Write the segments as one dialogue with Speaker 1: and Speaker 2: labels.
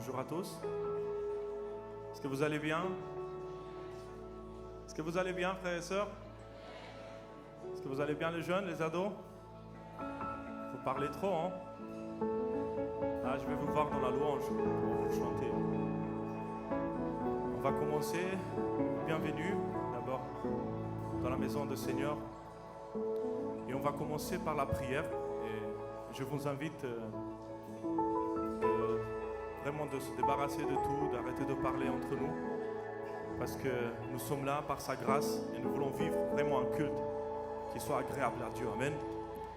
Speaker 1: Bonjour à tous. Est-ce que vous allez bien? Est-ce que vous allez bien, frères et sœurs? Est-ce que vous allez bien, les jeunes, les ados? Vous parlez trop, hein? Ah, je vais vous voir dans la louange pour vous chanter. On va commencer. Bienvenue, d'abord, dans la maison du Seigneur. Et on va commencer par la prière. Et je vous invite vraiment de se débarrasser de tout, d'arrêter de parler entre nous. Parce que nous sommes là par sa grâce et nous voulons vivre vraiment un culte qui soit agréable à Dieu. Amen.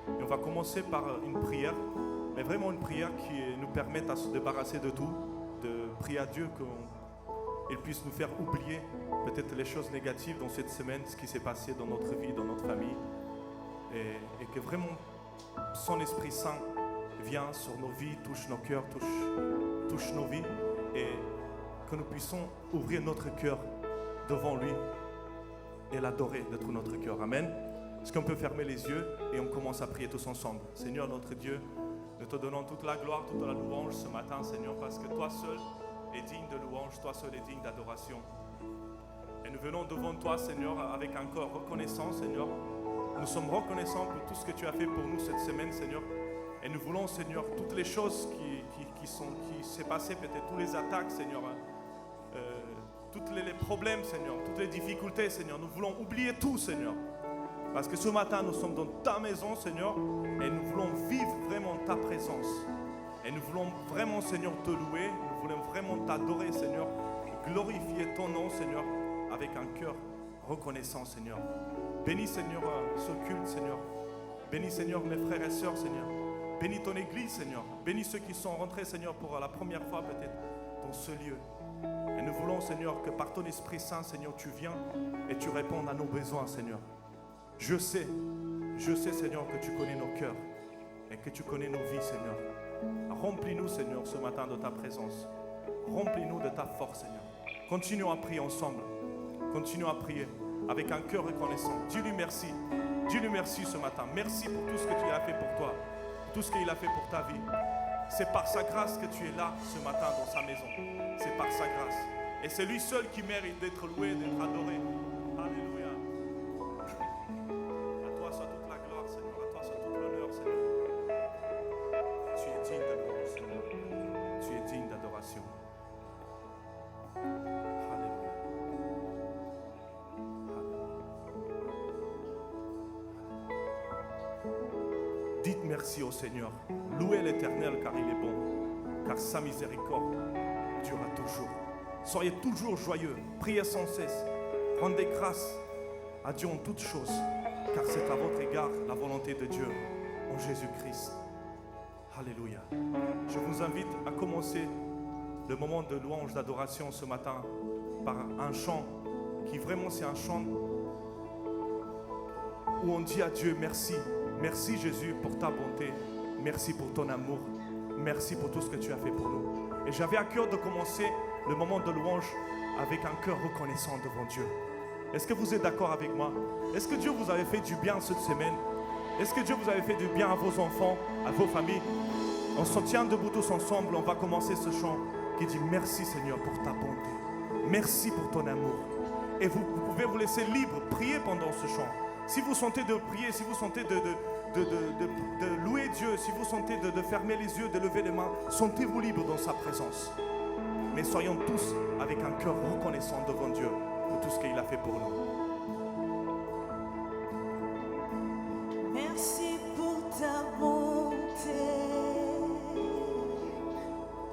Speaker 1: Et on va commencer par une prière, mais vraiment une prière qui nous permette à se débarrasser de tout, de prier à Dieu qu'il puisse nous faire oublier peut-être les choses négatives dans cette semaine, ce qui s'est passé dans notre vie, dans notre famille, et que vraiment son Esprit Saint vient sur nos vies, touche nos cœurs, touche nos vies, et que nous puissions ouvrir notre cœur devant lui et l'adorer de tout notre cœur. Amen. Est-ce qu'on peut fermer les yeux et on commence à prier tous ensemble? Seigneur notre Dieu, nous te donnons toute la gloire, toute la louange ce matin, Seigneur, parce que toi seul es digne de louange, toi seul es digne d'adoration. Et nous venons devant toi, Seigneur, avec un cœur reconnaissant, Seigneur. Nous sommes reconnaissants pour tout ce que tu as fait pour nous cette semaine, Seigneur. Et nous voulons, Seigneur, toutes les choses qui s'est passé, peut-être tous les attaques, Seigneur, tous les problèmes, Seigneur, toutes les difficultés, Seigneur. Nous voulons oublier tout, Seigneur. Parce que ce matin, nous sommes dans ta maison, Seigneur, et nous voulons vivre vraiment ta présence. Et nous voulons vraiment, Seigneur, te louer. Nous voulons vraiment t'adorer, Seigneur. Glorifier ton nom, Seigneur, avec un cœur reconnaissant, Seigneur. Bénis, Seigneur, ce culte, Seigneur. Bénis, Seigneur, mes frères et sœurs, Seigneur. Bénis ton église, Seigneur. Bénis ceux qui sont rentrés, Seigneur, pour la première fois peut-être dans ce lieu. Et nous voulons, Seigneur, que par ton Esprit Saint, Seigneur, tu viens et tu réponds à nos besoins, Seigneur. Je sais, Seigneur, que tu connais nos cœurs et que tu connais nos vies, Seigneur. Remplis-nous, Seigneur, ce matin de ta présence. Remplis-nous de ta force, Seigneur. Continuons à prier ensemble. Continuons à prier avec un cœur reconnaissant. Dis-lui merci. Dis-lui merci ce matin. Merci pour tout ce que tu as fait pour toi. Tout ce qu'il a fait pour ta vie. C'est par sa grâce que tu es là ce matin dans sa maison. C'est par sa grâce. Et c'est lui seul qui mérite d'être loué, d'être adoré. Alléluia. À toi soit toute la gloire, Seigneur. À toi soit tout l'honneur, Seigneur. Tu es digne de louange, Seigneur. Tu es digne d'adoration. Alléluia. Dites merci au Seigneur. Louez l'Éternel car il est bon, car sa miséricorde durera toujours. Soyez toujours joyeux, priez sans cesse, rendez grâce à Dieu en toutes choses, car c'est à votre égard la volonté de Dieu en Jésus-Christ. Alléluia. Je vous invite à commencer le moment de louange, d'adoration ce matin par un chant qui vraiment c'est un chant où on dit à Dieu merci. Merci Jésus pour ta bonté, merci pour ton amour, merci pour tout ce que tu as fait pour nous. Et j'avais à cœur de commencer le moment de louange avec un cœur reconnaissant devant Dieu. Est-ce que vous êtes d'accord avec moi? Est-ce que Dieu vous avait fait du bien cette semaine? Est-ce que Dieu vous avait fait du bien à vos enfants, à vos familles? On se tient debout tous ensemble, on va commencer ce chant qui dit merci Seigneur pour ta bonté, merci pour ton amour. Et vous pouvez vous laisser libre, prier pendant ce chant. Si vous sentez de prier, si vous sentez de louer Dieu, si vous sentez de fermer les yeux, de lever les mains, sentez-vous libre dans sa présence. Mais soyons tous avec un cœur reconnaissant devant Dieu pour tout ce qu'il a fait pour nous.
Speaker 2: Merci pour ta bonté.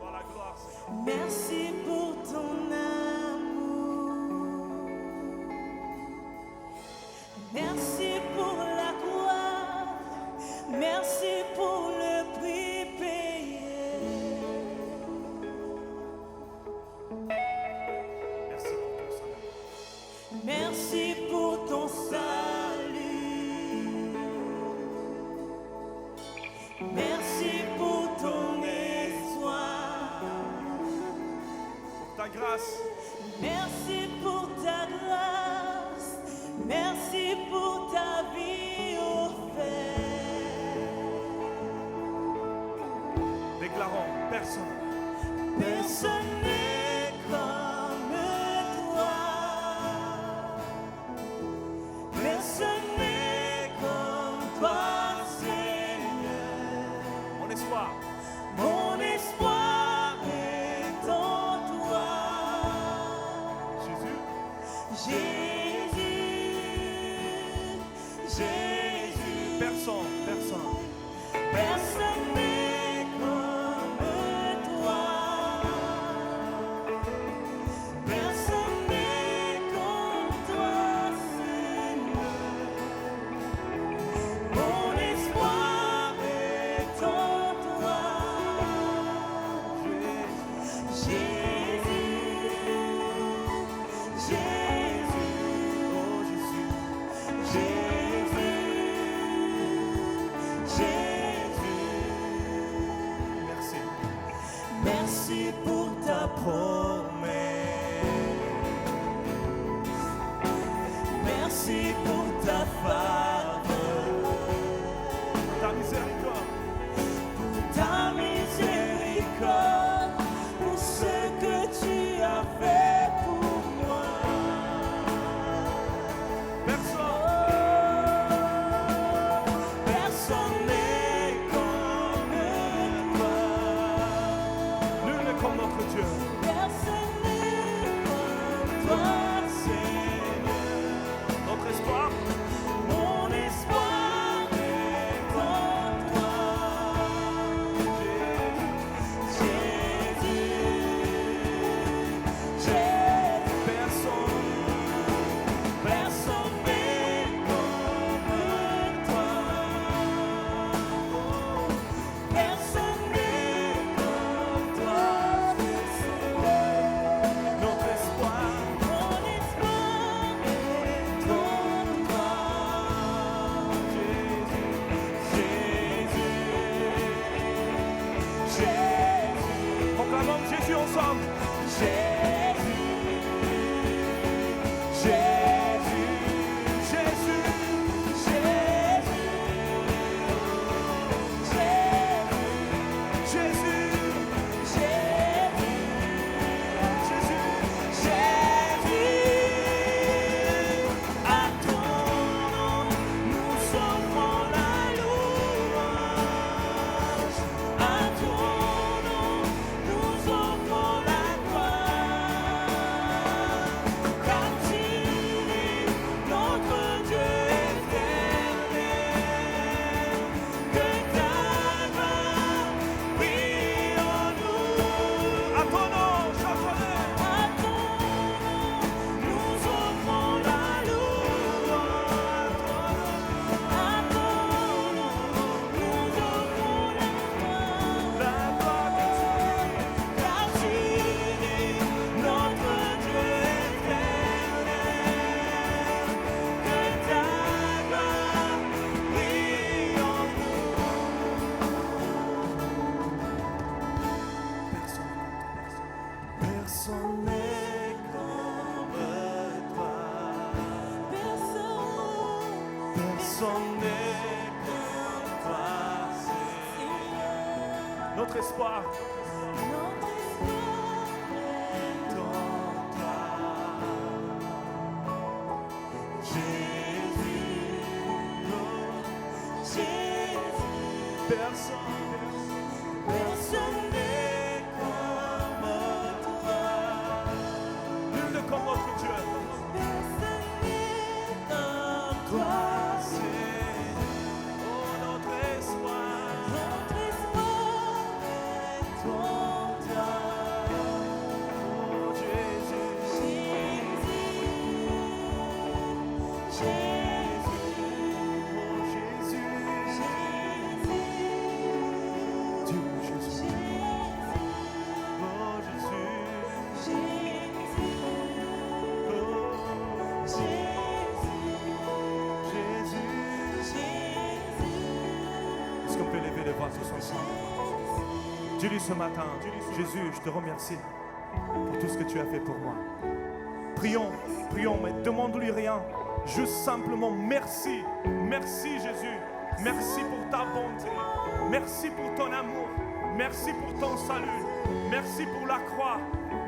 Speaker 1: Toi la gloire, Seigneur.
Speaker 2: Merci pour ton amour. Merci pour la croix. Merci pour le prix payé.
Speaker 1: Merci pour ton
Speaker 2: Merci
Speaker 1: salut.
Speaker 2: pour ton salut. Merci pour ton espoir.
Speaker 1: Pour ta grâce.
Speaker 2: Merci pour ta grâce. Merci pour ta vie offerte.
Speaker 1: Déclarons personne.
Speaker 2: Personne n'est comme toi. Personne n'est comme toi, Seigneur.
Speaker 1: Mon espoir.
Speaker 2: Mon espoir est en toi.
Speaker 1: Jésus.
Speaker 2: Jésus, Jésus.
Speaker 1: Personne.
Speaker 2: Personne n'est comme toi. Personne n'est comme toi, Seigneur. Mon espoir est en toi. Jésus, Jésus,
Speaker 1: Oh Jésus. Merci.
Speaker 2: merci pour ta promesse. Merci pour ta faveur,
Speaker 1: Ta miséricorde.
Speaker 2: pour ta miséricorde, pour ce que tu as fait pour moi. Personne n'est comme toi.
Speaker 1: Nul n'est comme notre Dieu.
Speaker 2: Personne n'est comme toi, Seigneur.
Speaker 1: Notre espoir.
Speaker 2: Mon espoir est en toi. Jésus, Jésus. Personne n'est comme toi. Personne n'est comme toi, Seigneur.
Speaker 1: Notre espoir.
Speaker 2: Mon espoir est en toi. Jésus,
Speaker 1: Proclamons Jésus ensemble.
Speaker 2: Jésus, Jésus,
Speaker 1: Jésus.
Speaker 2: Jésus,
Speaker 1: Jésus.
Speaker 2: Jésus, à ton nom nous offrons la louange. À ton nom nous offrons la gloire. Car tu es notre Dieu éternel. Que ta gloire brille en nous.
Speaker 1: À ton nom, chantons-le.
Speaker 2: À ton nom, nous offrons la louange. À ton nom, nous offrons la gloire. Car tu es notre Dieu éternel. Que ta gloire brille en nous.
Speaker 1: Personne n'est comme toi. Personne n'est comme toi. Notre espoir.
Speaker 2: Personne n'est comme toi.
Speaker 1: Nul n'est comme notre Dieu.
Speaker 2: Personne n'est comme toi.
Speaker 1: Oh, notre espoir.
Speaker 2: Notre espoir est en toi.
Speaker 1: Oh, Jésus. Oh, Jésus. Dieu, Jésus. Oh, Jésus. Est-ce qu'on peut lever les voix tous ensemble? Dis-lui ce matin, Jésus, je te remercie pour tout ce que tu as fait pour moi. Prions, mais demande-lui rien. Juste simplement merci. Merci Jésus. Merci pour ta bonté. Merci pour ton amour. Merci pour ton salut. Merci pour la croix.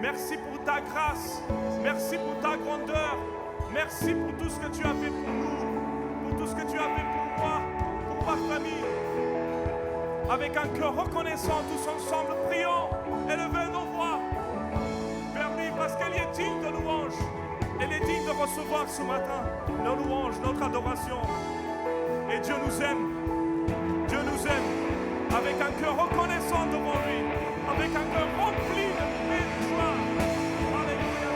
Speaker 1: Merci pour ta grâce. Merci pour ta grandeur. Merci pour tout ce que tu as fait pour nous. Pour tout ce que tu as fait pour moi, pour ma famille. Avec un cœur reconnaissant, tous ensemble, prions, élevez nos voix vers lui parce qu'elle est digne de louange. Elle est digne de recevoir ce matin nos louanges, notre adoration. Et Dieu nous aime. Dieu nous aime avec un cœur reconnaissant devant lui, avec un cœur rempli de paix et de joie. Alléluia.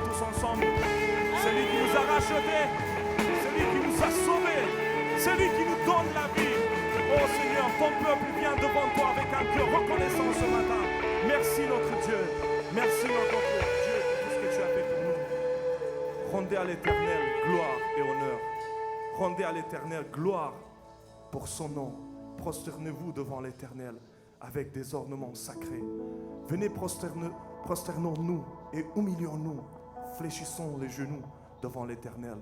Speaker 1: Tous ensemble, celui qui nous a rachetés, celui qui nous a sauvés, celui qui nous donne la vie. Oh Seigneur, ton peuple vient devant toi avec un cœur reconnaissant ce matin. Merci notre Dieu, merci notre Dieu pour tout ce que tu as fait pour nous. Rendez à l'Éternel gloire et honneur. Rendez à l'Éternel gloire pour son nom. Prosternez-vous devant l'Éternel avec des ornements sacrés. Venez prosternons-nous et humilions-nous. Fléchissons les genoux devant l'Éternel,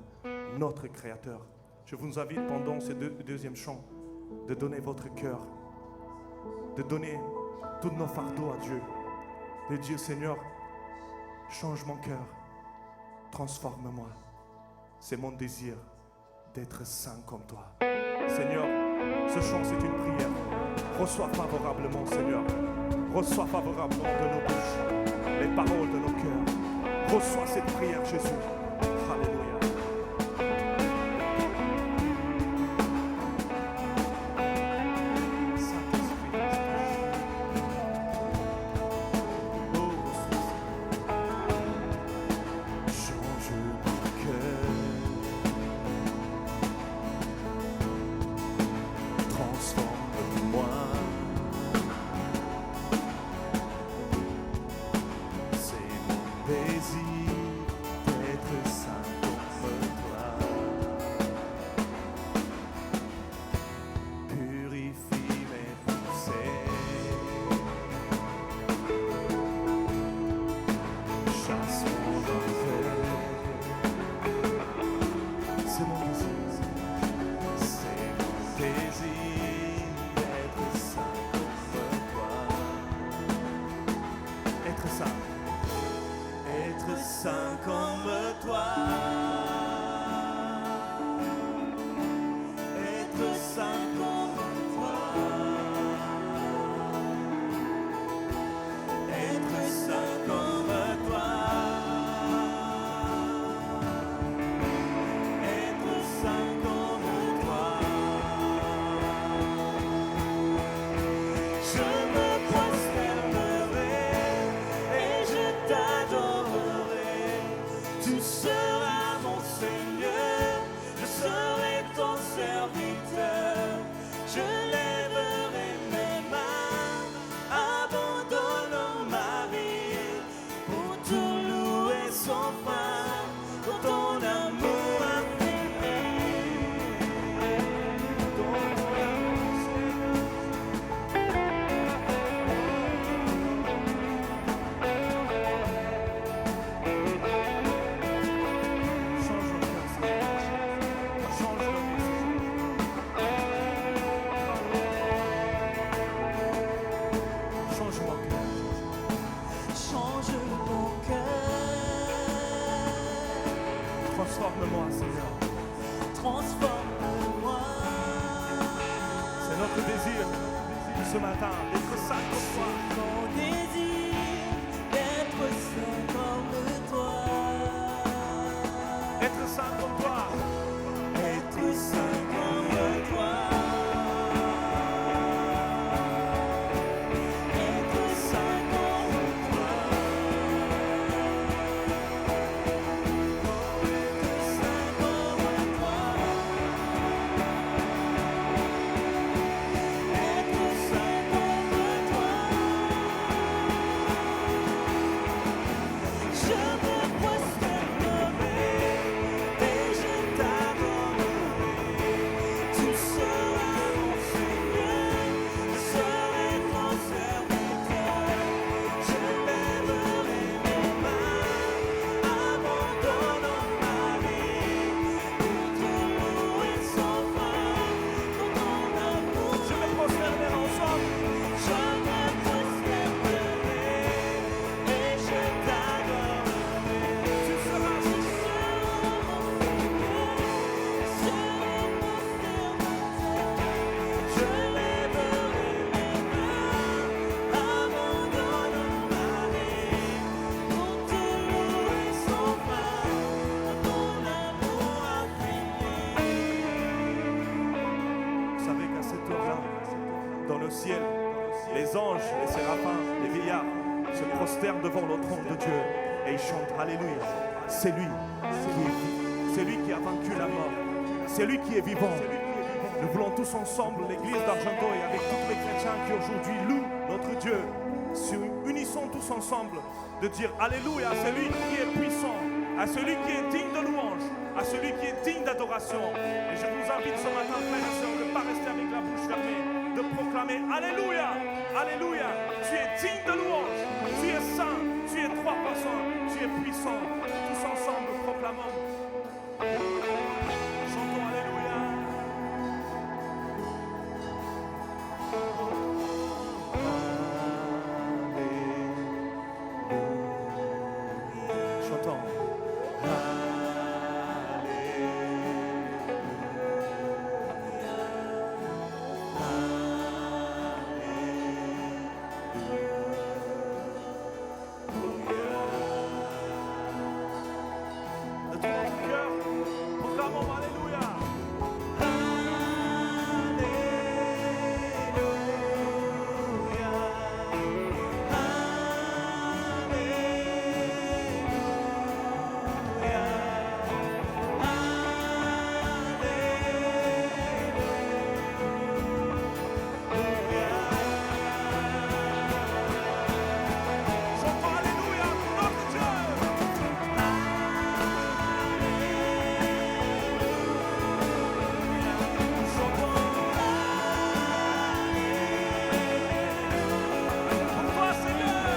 Speaker 1: notre Créateur. Je vous invite pendant ce deuxième chant de donner votre cœur, de donner tous nos fardeaux à Dieu, de dire Seigneur, change mon cœur, transforme-moi. C'est mon désir d'être saint comme toi. Seigneur, ce chant c'est une prière. Reçois favorablement, Seigneur. Reçois favorablement de nos bouches les paroles de nos cœurs. Reçois cette prière, Jésus. Alléluia. Saint-Esprit, change mon cœur. Transforme-moi. Désir d'être
Speaker 2: change mon cœur.
Speaker 1: Transforme-moi, Seigneur.
Speaker 2: Transforme-moi.
Speaker 1: C'est notre désir ce matin d'être saint comme toi.
Speaker 2: Mon désir d'être saint comme toi.
Speaker 1: Être saint comme toi.
Speaker 2: Être saint comme toi. Être saint comme toi. Être saint comme toi. Être saint comme toi. Je me prosternerai et je t'adorerai. Tu seras mon Seigneur, je serai ton serviteur. Je lèverai mes mains, abandonnant ma vie pour te louer sans fin pour ton amour.
Speaker 1: Je me prosternerai ensemble.
Speaker 2: Je me prosternerai et je t'adorerai.
Speaker 1: Tu seras
Speaker 2: Tu seras mon Seigneur, serai mon serviteur. Je lèverai mes mains, abandonnant ma vie pour te louer sans fin pour ton amour infini.
Speaker 1: Vous savez qu'à cette heure-là, dans le ciel, les anges, les séraphins, les vieillards se prosternent devant le trône de Dieu et ils chantent Alléluia. C'est lui qui est vivant. C'est lui qui a vaincu la mort. C'est lui qui est vivant. Nous voulons tous ensemble, l'église d'Argento et avec tous les chrétiens qui aujourd'hui louent notre Dieu, unissons tous ensemble de dire Alléluia à celui qui est puissant, à celui qui est digne de louange, à celui qui est digne d'adoration. Et je vous invite ce matin, frères et sœurs, de ne pas rester avec la bouche fermée, de proclamer Alléluia, Alléluia, tu es digne de louange, tu es saint, tu es trois personnes, tu es puissant. Tous ensemble, proclamons. Chantons Alléluia. Chantons. De tout notre cœur, proclamons Alléluia. Chantons Alléluia pour notre Dieu. Pour toi, Seigneur.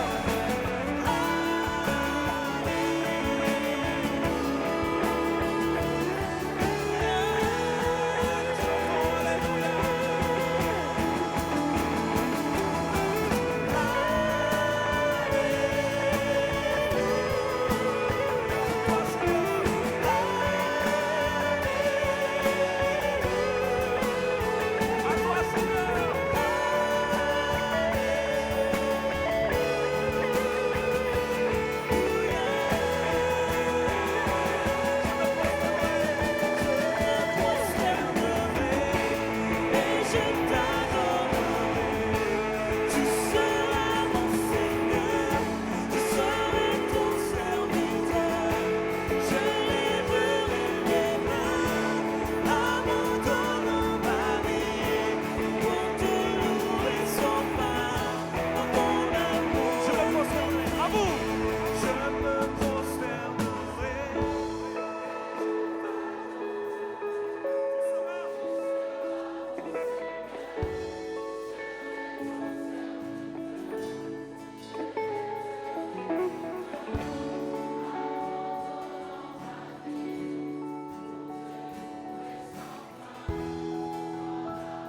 Speaker 1: Chantons Alléluia. Pour toi, Seigneur. À toi, Seigneur.
Speaker 2: Et je t'adorerai. Tu seras mon Seigneur, je serai ton serviteur. Je lèverai mes mains, abandonnant ma vie pour te louer sans fin dans ton amour.
Speaker 1: Je me prosternerai à vous. Je me prosternerai.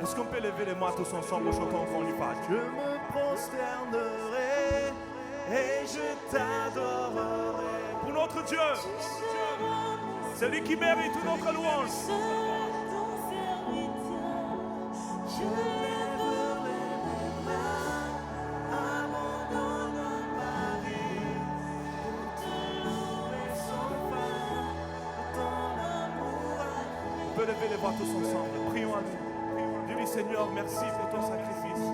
Speaker 1: Est-ce qu'on peut lever les mains tous ensemble en chantant encore une fois? Je me prosternerai et je notre Dieu. C'est lui qui mérite notre louange. On peut lever les voix tous ensemble. Prions à nous. Dis-lui, Seigneur, merci pour ton sacrifice.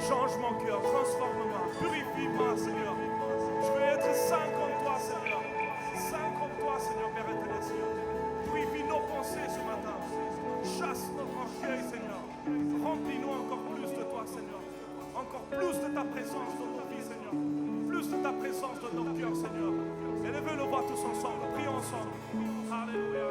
Speaker 1: Change mon cœur, transforme-moi, purifie-moi, Seigneur. Je veux être saint comme toi, Seigneur. Saint comme toi, Seigneur, Père éternel, Seigneur. Purifie nos pensées ce matin. Chasse notre orgueil, Seigneur. Remplis-nous encore plus de toi, Seigneur. Encore plus de ta présence dans nos vies, Seigneur. Plus de ta présence dans nos cœurs, Seigneur. Élevez le voix tous ensemble. Prions ensemble. Alléluia.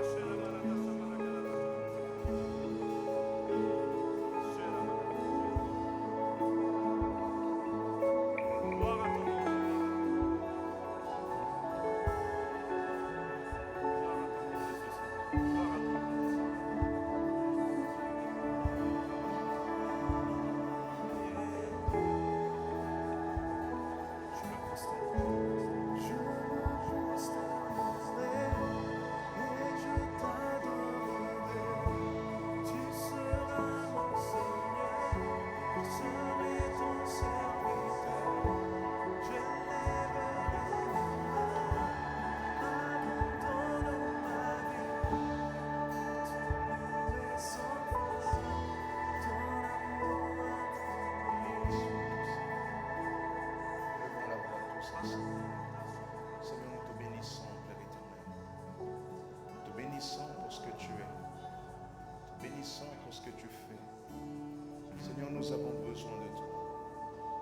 Speaker 3: Nous avons besoin de toi.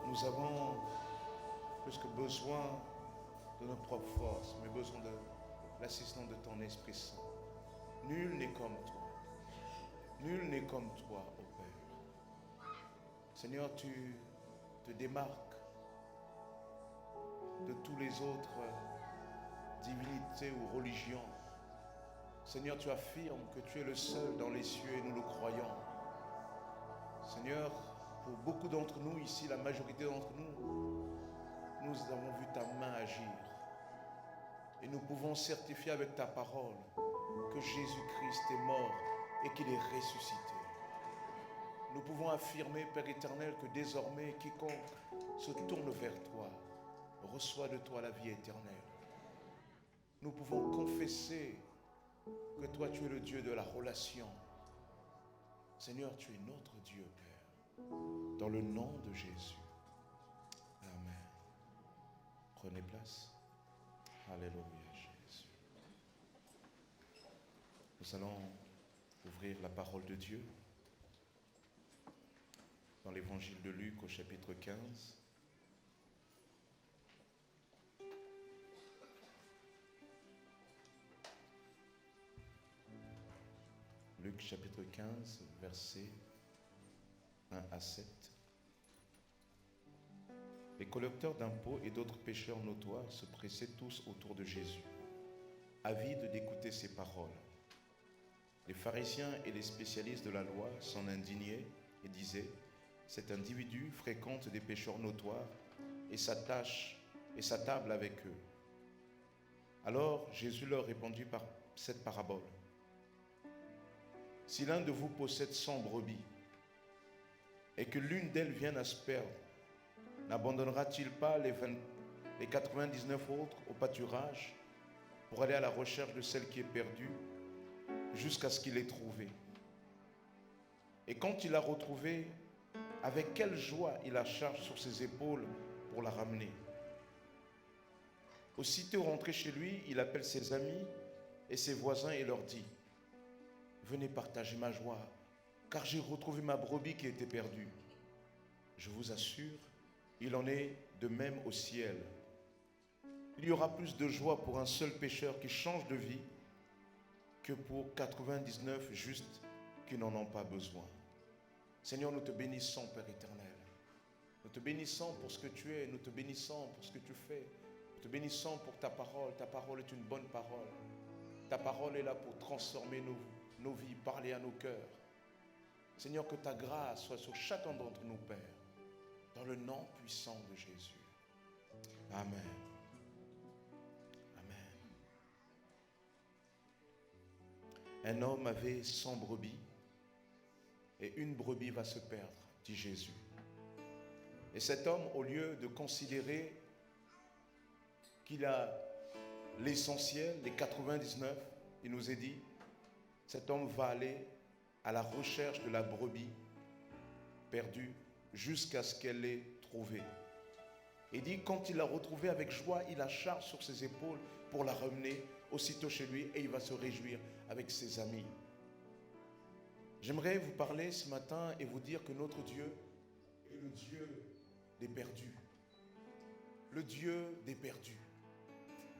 Speaker 3: Nous avons plus que besoin de notre propre force, mais besoin de l'assistance de ton Esprit Saint. Nul n'est comme toi. Nul n'est comme toi, ô Père. Seigneur, tu te démarques de tous les autres divinités ou religions. Seigneur, tu affirmes que tu es le seul dans les cieux et nous le croyons. Seigneur, pour beaucoup d'entre nous ici, la majorité d'entre nous, nous avons vu ta main agir. Et nous pouvons certifier avec ta parole que Jésus-Christ est mort et qu'il est ressuscité. Nous pouvons affirmer, Père éternel, que désormais, quiconque se tourne vers toi, reçoit de toi la vie éternelle. Nous pouvons confesser que toi, tu es le Dieu de la relation. Seigneur, tu es notre Dieu, Père. Dans le nom de Jésus. Amen. Prenez place. Alléluia, Jésus. Nous allons ouvrir la parole de Dieu dans l'évangile de Luc au chapitre 15. Luc chapitre 15, versets 1 à 7. Les collecteurs d'impôts et d'autres pécheurs notoires se pressaient tous autour de Jésus, avides d'écouter ses paroles. Les pharisiens et les spécialistes de la loi s'en indignaient et disaient: cet individu fréquente des pécheurs notoires et s'attable avec eux. Alors Jésus leur répondit par cette parabole: si l'un de vous possède 100 brebis et que l'une d'elles vienne à se perdre, n'abandonnera-t-il pas les 99 autres au pâturage pour aller à la recherche de celle qui est perdue jusqu'à ce qu'il l'ait trouvée? Et quand il l'a retrouvée, avec quelle joie il la charge sur ses épaules pour la ramener. Aussitôt rentré chez lui, il appelle ses amis et ses voisins et leur dit: venez partager ma joie, car j'ai retrouvé ma brebis qui était perdue. Je vous assure, il en est de même au ciel. Il y aura plus de joie pour un seul pécheur qui change de vie que pour 99 justes qui n'en ont pas besoin. Seigneur, nous te bénissons, Père éternel. Nous te bénissons pour ce que tu es, nous te bénissons pour ce que tu fais. Nous te bénissons pour ta parole. Ta parole est une bonne parole. Ta parole est là pour transformer nos vies, parler à nos cœurs. Seigneur, que ta grâce soit sur chacun d'entre nous, Père, dans le nom puissant de Jésus. Amen. Amen. Un homme avait 100 brebis et une brebis va se perdre, dit Jésus. Et cet homme, au lieu de considérer qu'il a l'essentiel, les 99, il nous est dit, cet homme va aller à la recherche de la brebis perdue jusqu'à ce qu'elle l'ait trouvée. Il dit, quand il l'a retrouvée avec joie, il la charge sur ses épaules pour la ramener aussitôt chez lui et il va se réjouir avec ses amis. J'aimerais vous parler ce matin et vous dire que notre Dieu est le Dieu des perdus. Le Dieu des perdus.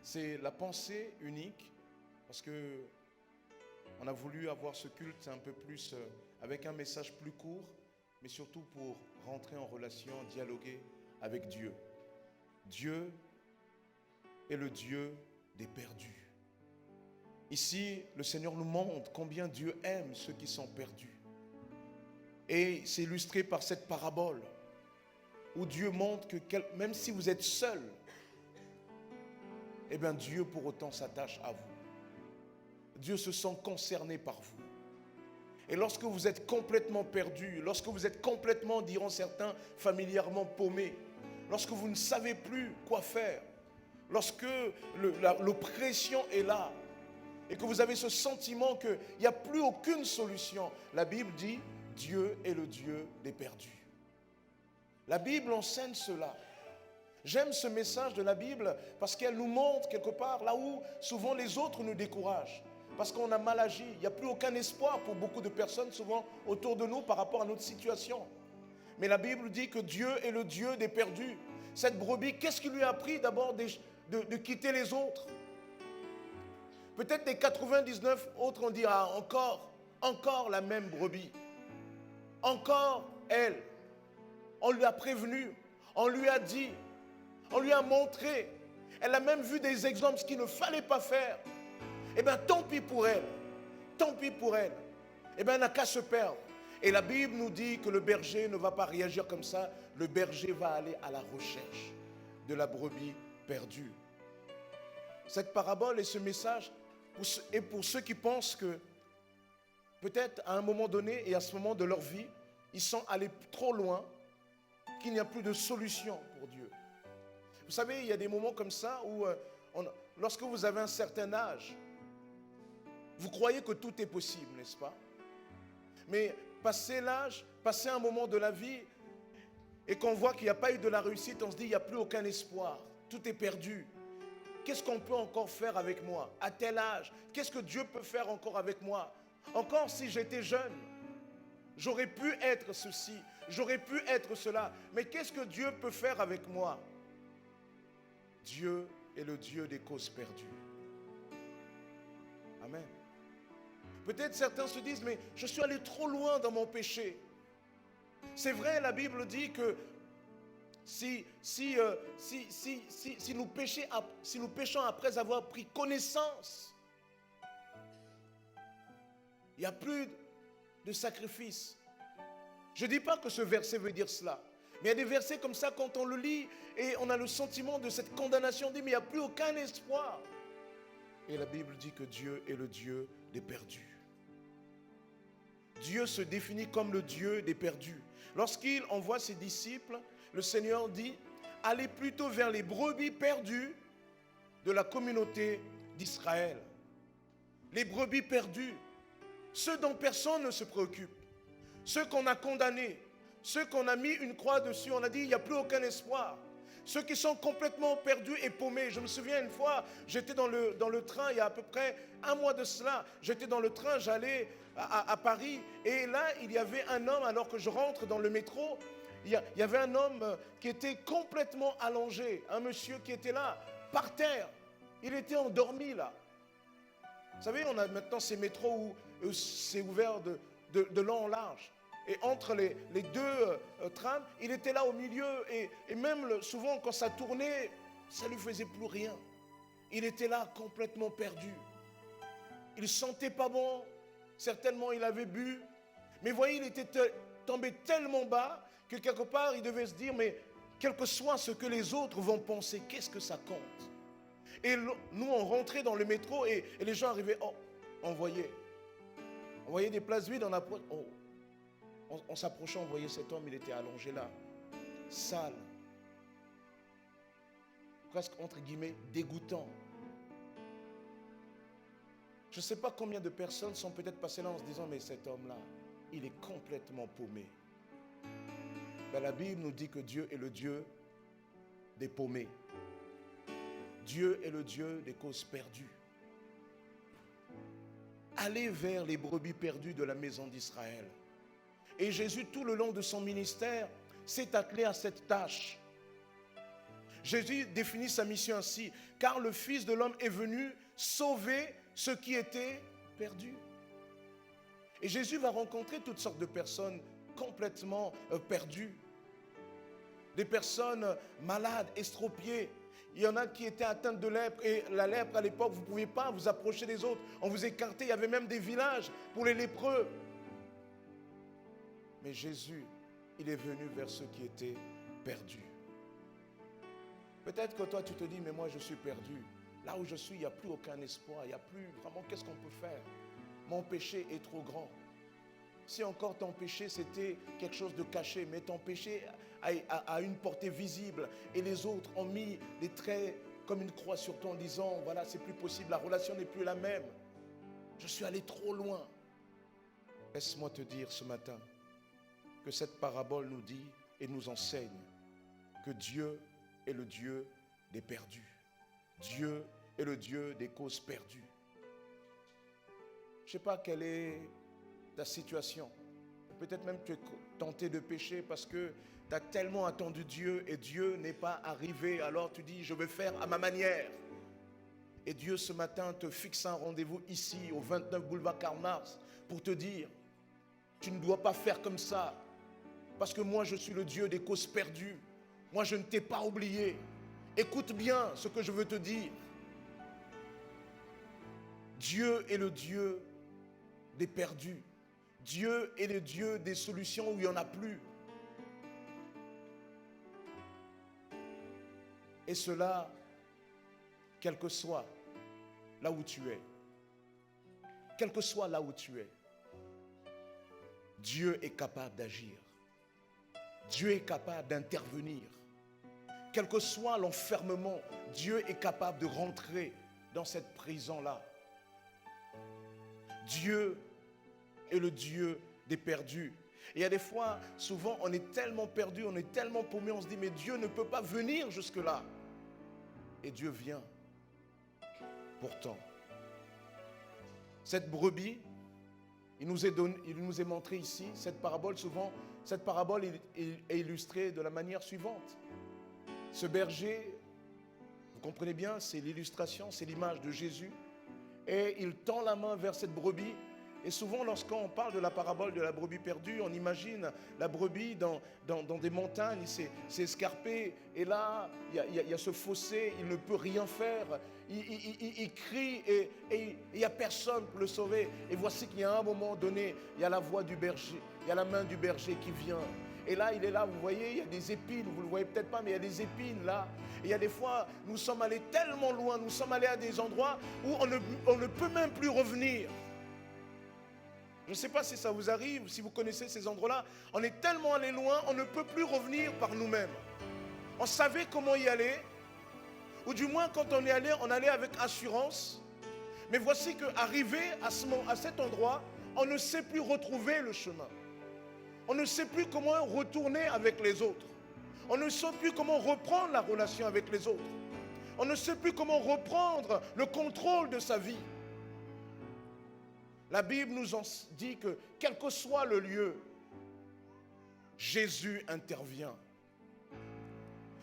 Speaker 3: C'est la pensée unique parce que on a voulu avoir ce culte un peu plus avec un message plus court, mais surtout pour rentrer en relation, dialoguer avec Dieu. Dieu est le Dieu des perdus. Ici, le Seigneur nous montre combien Dieu aime ceux qui sont perdus. Et c'est illustré par cette parabole où Dieu montre que même si vous êtes seul, eh bien Dieu pour autant s'attache à vous. Dieu se sent concerné par vous. Et lorsque vous êtes complètement perdu, lorsque vous êtes complètement, diront certains, familièrement paumé, lorsque vous ne savez plus quoi faire, lorsque l'oppression est là, et que vous avez ce sentiment qu'il n'y a plus aucune solution, la Bible dit, Dieu est le Dieu des perdus. La Bible enseigne cela. J'aime ce message de la Bible parce qu'elle nous montre quelque part là où souvent les autres nous découragent. Parce qu'on a mal agi. Il n'y a plus aucun espoir pour beaucoup de personnes souvent autour de nous par rapport à notre situation. Mais la Bible dit que Dieu est le Dieu des perdus. Cette brebis, qu'est-ce qui lui a appris d'abord de quitter les autres? Peut-être les 99 autres, on dira encore la même brebis. Encore elle. On lui a prévenu, on lui a dit, on lui a montré. Elle a même vu des exemples, ce qu'il ne fallait pas faire. Eh bien, tant pis pour elle. Tant pis pour elle. Eh bien, elle n'a qu'à se perdre. Et la Bible nous dit que le berger ne va pas réagir comme ça. Le berger va aller à la recherche de la brebis perdue. Cette parabole et ce message est pour ceux qui pensent que peut-être à un moment donné et à ce moment de leur vie, ils sont allés trop loin, qu'il n'y a plus de solution pour Dieu. Vous savez, il y a des moments comme ça où lorsque vous avez un certain âge, vous croyez que tout est possible, n'est-ce pas? Mais passer l'âge, passer un moment de la vie, et qu'on voit qu'il n'y a pas eu de la réussite, on se dit, il n'y a plus aucun espoir, tout est perdu. Qu'est-ce qu'on peut encore faire avec moi? À tel âge, qu'est-ce que Dieu peut faire encore avec moi? Encore si j'étais jeune, j'aurais pu être ceci, j'aurais pu être cela, mais qu'est-ce que Dieu peut faire avec moi? Dieu est le Dieu des causes perdues. Amen. Peut-être certains se disent, mais je suis allé trop loin dans mon péché. C'est vrai, la Bible dit que si nous péchons après avoir pris connaissance, il n'y a plus de sacrifice. Je ne dis pas que ce verset veut dire cela. Mais il y a des versets comme ça, quand on le lit, et on a le sentiment de cette condamnation, on dit, mais il n'y a plus aucun espoir. Et la Bible dit que Dieu est le Dieu des perdus. Dieu se définit comme le Dieu des perdus. Lorsqu'il envoie ses disciples, le Seigneur dit, allez plutôt vers les brebis perdues de la communauté d'Israël. Les brebis perdues, ceux dont personne ne se préoccupe, ceux qu'on a condamnés, ceux qu'on a mis une croix dessus, on a dit, il n'y a plus aucun espoir. Ceux qui sont complètement perdus et paumés. Je me souviens une fois, j'étais dans le train, il y a à peu près un mois de cela. J'étais dans le train, j'allais à Paris. Et là, il y avait un homme, alors que je rentre dans le métro, il y avait un homme qui était complètement allongé. Un monsieur qui était là, par terre. Il était endormi là. Vous savez, on a maintenant ces métros où c'est ouvert de long en large. Et entre les deux trams, il était là au milieu. Et même souvent, quand ça tournait, ça ne lui faisait plus rien. Il était là complètement perdu. Il ne sentait pas bon. Certainement, il avait bu. Mais voyez, il était tombé tellement bas que quelque part, il devait se dire, mais quel que soit ce que les autres vont penser, qu'est-ce que ça compte? Et nous, on rentrait dans le métro et les gens arrivaient, oh, on voyait. On voyait des places vides, en s'approchant, on voyait cet homme, il était allongé là, sale, presque entre guillemets dégoûtant. Je ne sais pas combien de personnes sont peut-être passées là en se disant, mais cet homme-là, il est complètement paumé. Ben, la Bible nous dit que Dieu est le Dieu des paumés. Dieu est le Dieu des causes perdues. Allez vers les brebis perdues de la maison d'Israël. Et Jésus, tout le long de son ministère, s'est attelé à cette tâche. Jésus définit sa mission ainsi, car le Fils de l'homme est venu sauver ceux qui étaient perdus. Et Jésus va rencontrer toutes sortes de personnes complètement perdues. Des personnes malades, estropiées. Il y en a qui étaient atteintes de lèpre. Et la lèpre, à l'époque, vous ne pouviez pas vous approcher des autres. On vous écartait. Il y avait même des villages pour les lépreux. Mais Jésus, il est venu vers ceux qui étaient perdus. Peut-être que toi, tu te dis, mais moi, je suis perdu. Là où je suis, il n'y a plus aucun espoir. Il n'y a plus vraiment, qu'est-ce qu'on peut faire? Mon péché est trop grand. Si encore ton péché, c'était quelque chose de caché, mais ton péché a une portée visible. Et les autres ont mis des traits comme une croix sur toi en disant, voilà, c'est plus possible, la relation n'est plus la même. Je suis allé trop loin. Laisse-moi te dire ce matin que cette parabole nous dit et nous enseigne que Dieu est le Dieu des perdus. Dieu est le Dieu des causes perdues. Je ne sais pas quelle est ta situation. Peut-être même tu es tenté de pécher parce que tu as tellement attendu Dieu et Dieu n'est pas arrivé. Alors tu dis, je vais faire à ma manière. Et Dieu ce matin te fixe un rendez-vous ici au 29 boulevard Karl Marx pour te dire, tu ne dois pas faire comme ça. Parce que moi je suis le Dieu des causes perdues. Moi je ne t'ai pas oublié. Écoute bien ce que je veux te dire. Dieu est le Dieu des perdus. Dieu est le Dieu des solutions où il n'y en a plus. Et cela, quel que soit là où tu es. Quel que soit là où tu es. Dieu est capable d'agir. Dieu est capable d'intervenir. Quel que soit l'enfermement, Dieu est capable de rentrer dans cette prison-là. Dieu est le Dieu des perdus. Et il y a des fois, souvent, on est tellement perdu, on est tellement paumé, on se dit, mais Dieu ne peut pas venir jusque-là. Et Dieu vient. Pourtant, cette brebis, il nous est montré ici, cette parabole, souvent, cette parabole est illustrée de la manière suivante. Ce berger, vous comprenez bien, c'est l'illustration, c'est l'image de Jésus. Et il tend la main vers cette brebis. Et souvent, lorsqu'on parle de la parabole de la brebis perdue, on imagine la brebis dans des montagnes, c'est escarpé. Et là, il y a ce fossé, il ne peut rien faire. Il crie et il n'y a personne pour le sauver. Et voici qu'il y a un moment donné, il y a la voix du berger, il y a la main du berger qui vient. Et là, il est là, vous voyez, il y a des épines, vous ne le voyez peut-être pas, mais il y a des épines là. Et il y a des fois, nous sommes allés tellement loin, nous sommes allés à des endroits où on ne peut même plus revenir. Je ne sais pas si ça vous arrive, si vous connaissez ces endroits-là. On est tellement allé loin, on ne peut plus revenir par nous-mêmes. On savait comment y aller, ou du moins quand on y allait, on allait avec assurance. Mais voici qu'arrivé à cet endroit, on ne sait plus retrouver le chemin. On ne sait plus comment retourner avec les autres. On ne sait plus comment reprendre la relation avec les autres. On ne sait plus comment reprendre le contrôle de sa vie. La Bible nous en dit que quel que soit le lieu, Jésus intervient.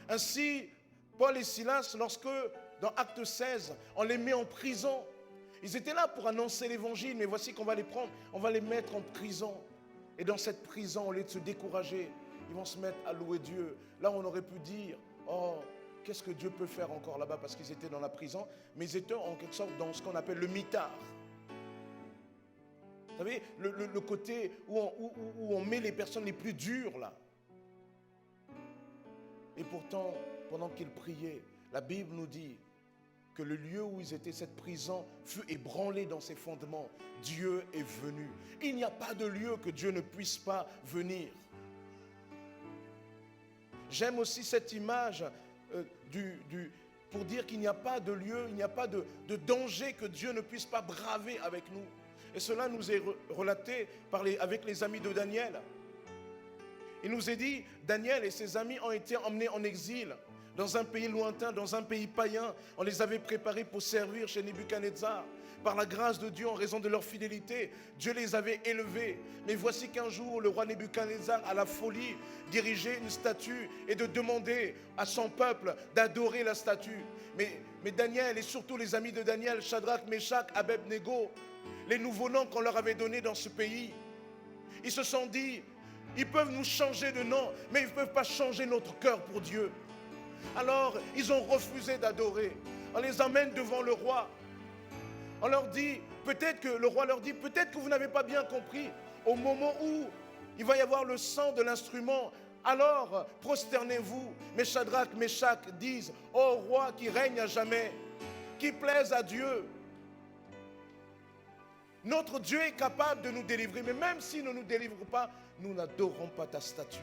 Speaker 3: Ainsi, Paul et Silas, lorsque dans Acte 16, on les met en prison, ils étaient là pour annoncer l'évangile, mais voici qu'on va les prendre, on va les mettre en prison. Et dans cette prison, au lieu de se décourager, ils vont se mettre à louer Dieu. Là, on aurait pu dire, oh, qu'est-ce que Dieu peut faire encore là-bas parce qu'ils étaient dans la prison, mais ils étaient en quelque sorte dans ce qu'on appelle le mitard. Vous savez, le côté où on met les personnes les plus dures là. Et pourtant, pendant qu'ils priaient, la Bible nous dit que le lieu où ils étaient, cette prison, fut ébranlée dans ses fondements. Dieu est venu. Il n'y a pas de lieu que Dieu ne puisse pas venir. J'aime aussi cette image pour dire qu'il n'y a pas de lieu, il n'y a pas de danger que Dieu ne puisse pas braver avec nous. Et cela nous est relaté avec les amis de Daniel. Il nous est dit, Daniel et ses amis ont été emmenés en exil dans un pays lointain, dans un pays païen. On les avait préparés pour servir chez Nebuchadnezzar. Par la grâce de Dieu, en raison de leur fidélité, Dieu les avait élevés. Mais voici qu'un jour, le roi Nebuchadnezzar a la folie d'ériger une statue et de demander à son peuple d'adorer la statue. Mais Daniel et surtout les amis de Daniel, Shadrach, Meshach, Abed-Nego, les nouveaux noms qu'on leur avait donnés dans ce pays, ils se sont dit, ils peuvent nous changer de nom, mais ils ne peuvent pas changer notre cœur pour Dieu. Alors, ils ont refusé d'adorer. On les emmène devant le roi. On leur dit, le roi leur dit, peut-être que vous n'avez pas bien compris. Au moment où il va y avoir le sang de l'instrument, alors prosternez-vous. Mais Shadrach, Meshach disent, ô roi qui règne à jamais, qui plaise à Dieu. Notre Dieu est capable de nous délivrer, mais même s'il ne nous délivre pas, nous n'adorons pas ta statue.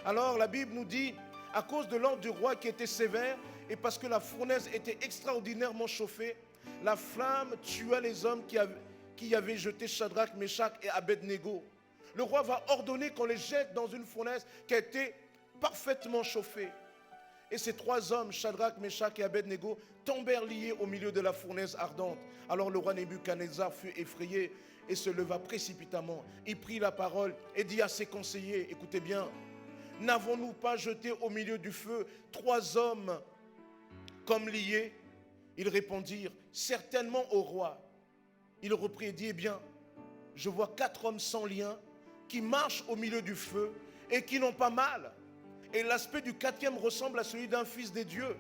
Speaker 3: Alors la Bible nous dit, à cause de l'ordre du roi qui était sévère, et parce que la fournaise était extraordinairement chauffée, la flamme tua les hommes qui avaient jeté Shadrach, Meshach et Abed-Nego. Le roi va ordonner qu'on les jette dans une fournaise qui a été parfaitement chauffée. Et ces trois hommes, Shadrach, Meshach et Abed-Nego, tombèrent liés au milieu de la fournaise ardente. Alors le roi Nebuchadnezzar fut effrayé et se leva précipitamment. Il prit la parole et dit à ses conseillers, écoutez bien, n'avons-nous pas jeté au milieu du feu trois hommes comme liés? Ils répondirent, certainement au roi. Il reprit et dit, eh bien, je vois 4 hommes sans lien qui marchent au milieu du feu et qui n'ont pas mal. Et l'aspect du 4e ressemble à celui d'un fils des dieux.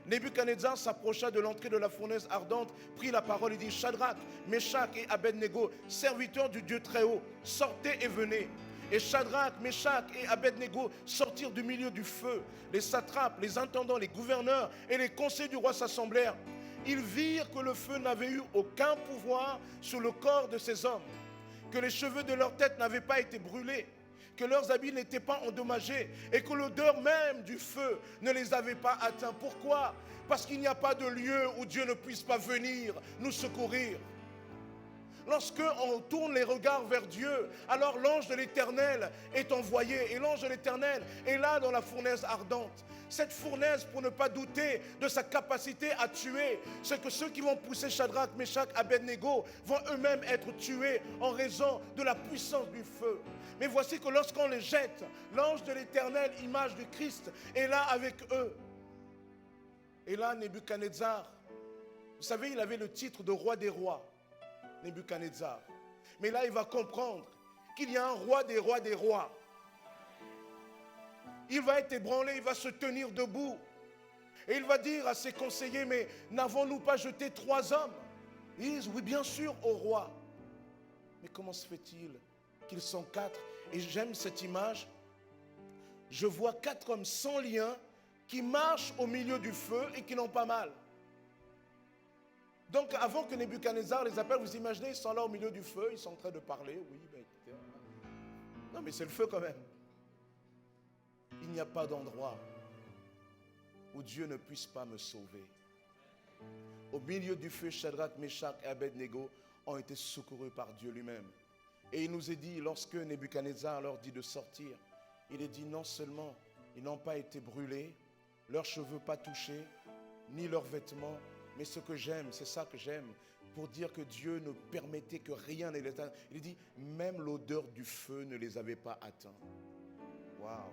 Speaker 3: Nebuchadnezzar s'approcha de l'entrée de la fournaise ardente, prit la parole et dit, Shadrach, Meshach et Abed-Nego, serviteurs du Dieu très haut, sortez et venez. Et Shadrach, Meshach et Abed-Nego sortirent du milieu du feu. Les satrapes, les intendants, les gouverneurs et les conseillers du roi s'assemblèrent. Ils virent que le feu n'avait eu aucun pouvoir sur le corps de ces hommes, que les cheveux de leur tête n'avaient pas été brûlés, que leurs habits n'étaient pas endommagés et que l'odeur même du feu ne les avait pas atteints. Pourquoi? Parce qu'il n'y a pas de lieu où Dieu ne puisse pas venir nous secourir. Lorsque on tourne les regards vers Dieu, alors l'ange de l'Éternel est envoyé. Et l'ange de l'Éternel est là dans la fournaise ardente. Cette fournaise, pour ne pas douter de sa capacité à tuer, c'est que ceux qui vont pousser Shadrach, Meshach, Abed-Nego vont eux-mêmes être tués en raison de la puissance du feu. Mais voici que lorsqu'on les jette, l'ange de l'Éternel, image du Christ, est là avec eux. Et là, Nebuchadnezzar, vous savez, il avait le titre de roi des rois. Nebuchadnezzar. Mais là, il va comprendre qu'il y a un roi des rois des rois. Il va être ébranlé, il va se tenir debout. Et il va dire à ses conseillers, mais n'avons-nous pas jeté 3 hommes? Ils disent, oui, bien sûr, au roi. Mais comment se fait-il qu'ils sont 4? Et j'aime cette image. Je vois 4 hommes sans lien qui marchent au milieu du feu et qui n'ont pas mal. Donc, avant que Nebuchadnezzar les appelle, vous imaginez, ils sont là au milieu du feu, ils sont en train de parler. Oui, ben écoutez. Non, mais c'est le feu quand même. Il n'y a pas d'endroit où Dieu ne puisse pas me sauver. Au milieu du feu, Shadrach, Meshach et Abed-Nego ont été secourus par Dieu lui-même. Et il nous est dit, lorsque Nebuchadnezzar leur dit de sortir, il est dit non seulement ils n'ont pas été brûlés, leurs cheveux pas touchés, ni leurs vêtements, mais ce que j'aime, c'est ça que j'aime, pour dire que Dieu ne permettait que rien ne les atteigne. Il dit, même l'odeur du feu ne les avait pas atteints. Waouh!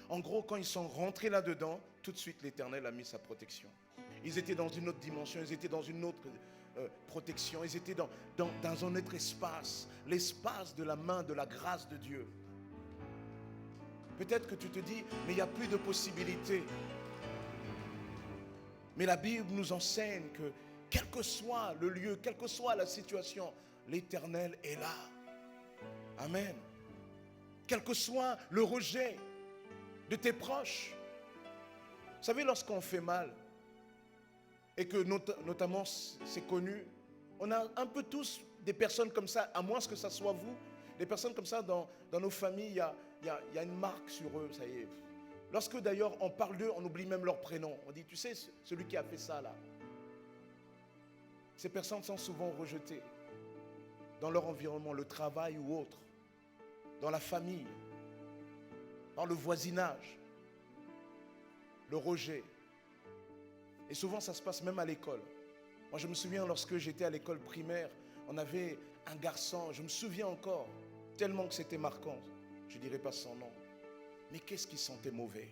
Speaker 3: En gros, quand ils sont rentrés là-dedans, tout de suite l'Éternel a mis sa protection. Ils étaient dans une autre dimension, ils étaient dans une autre protection, ils étaient dans un autre espace, l'espace de la main, de la grâce de Dieu. Peut-être que tu te dis, mais il n'y a plus de possibilités. Mais la Bible nous enseigne que quel que soit le lieu, quelle que soit la situation, l'Éternel est là. Amen. Quel que soit le rejet de tes proches. Vous savez, lorsqu'on fait mal, et que notamment c'est connu, on a un peu tous des personnes comme ça, à moins que ça soit vous, des personnes comme ça dans nos familles, il y a une marque sur eux, ça y est. Lorsque d'ailleurs on parle d'eux, on oublie même leur prénom. On dit, tu sais, celui qui a fait ça là. Ces personnes sont souvent rejetées dans leur environnement, le travail ou autre, dans la famille, dans le voisinage, le rejet. Et souvent ça se passe même à l'école. Moi je me souviens lorsque j'étais à l'école primaire, on avait un garçon, je me souviens encore, tellement que c'était marquant, je ne dirai pas son nom, mais qu'est-ce qu'il sentait mauvais.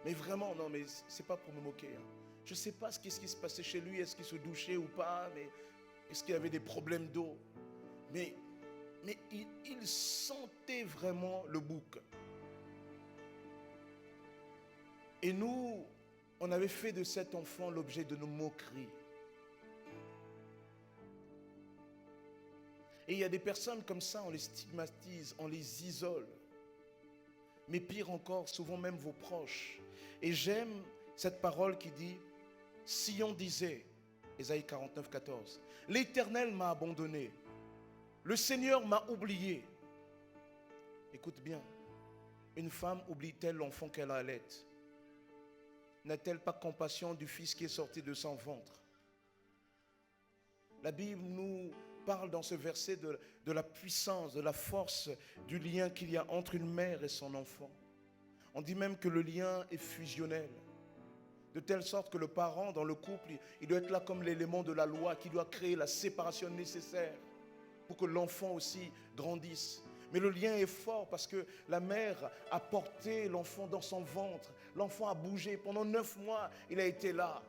Speaker 3: Mais vraiment, non, mais c'est pas pour me moquer. Hein. Je ne sais pas ce qui se passait chez lui, est-ce qu'il se douchait ou pas, mais est-ce qu'il avait des problèmes d'eau. Mais il sentait vraiment le bouc. Et nous, on avait fait de cet enfant l'objet de nos moqueries. Et il y a des personnes comme ça, on les stigmatise, on les isole. Mais pire encore, souvent même vos proches. Et j'aime cette parole qui dit, si on disait, Ésaïe 49, 14, l'Éternel m'a abandonné, le Seigneur m'a oublié. Écoute bien, une femme oublie-t-elle l'enfant qu'elle allait? N'a-t-elle pas compassion du fils qui est sorti de son ventre? La Bible nous parle dans ce verset de la puissance, de la force du lien qu'il y a entre une mère et son enfant. On dit même que le lien est fusionnel, de telle sorte que le parent dans le couple, il doit être là comme l'élément de la loi qui doit créer la séparation nécessaire pour que l'enfant aussi grandisse. Mais le lien est fort parce que la mère a porté l'enfant dans son ventre. L'enfant a bougé. Pendant 9 mois, il a été là.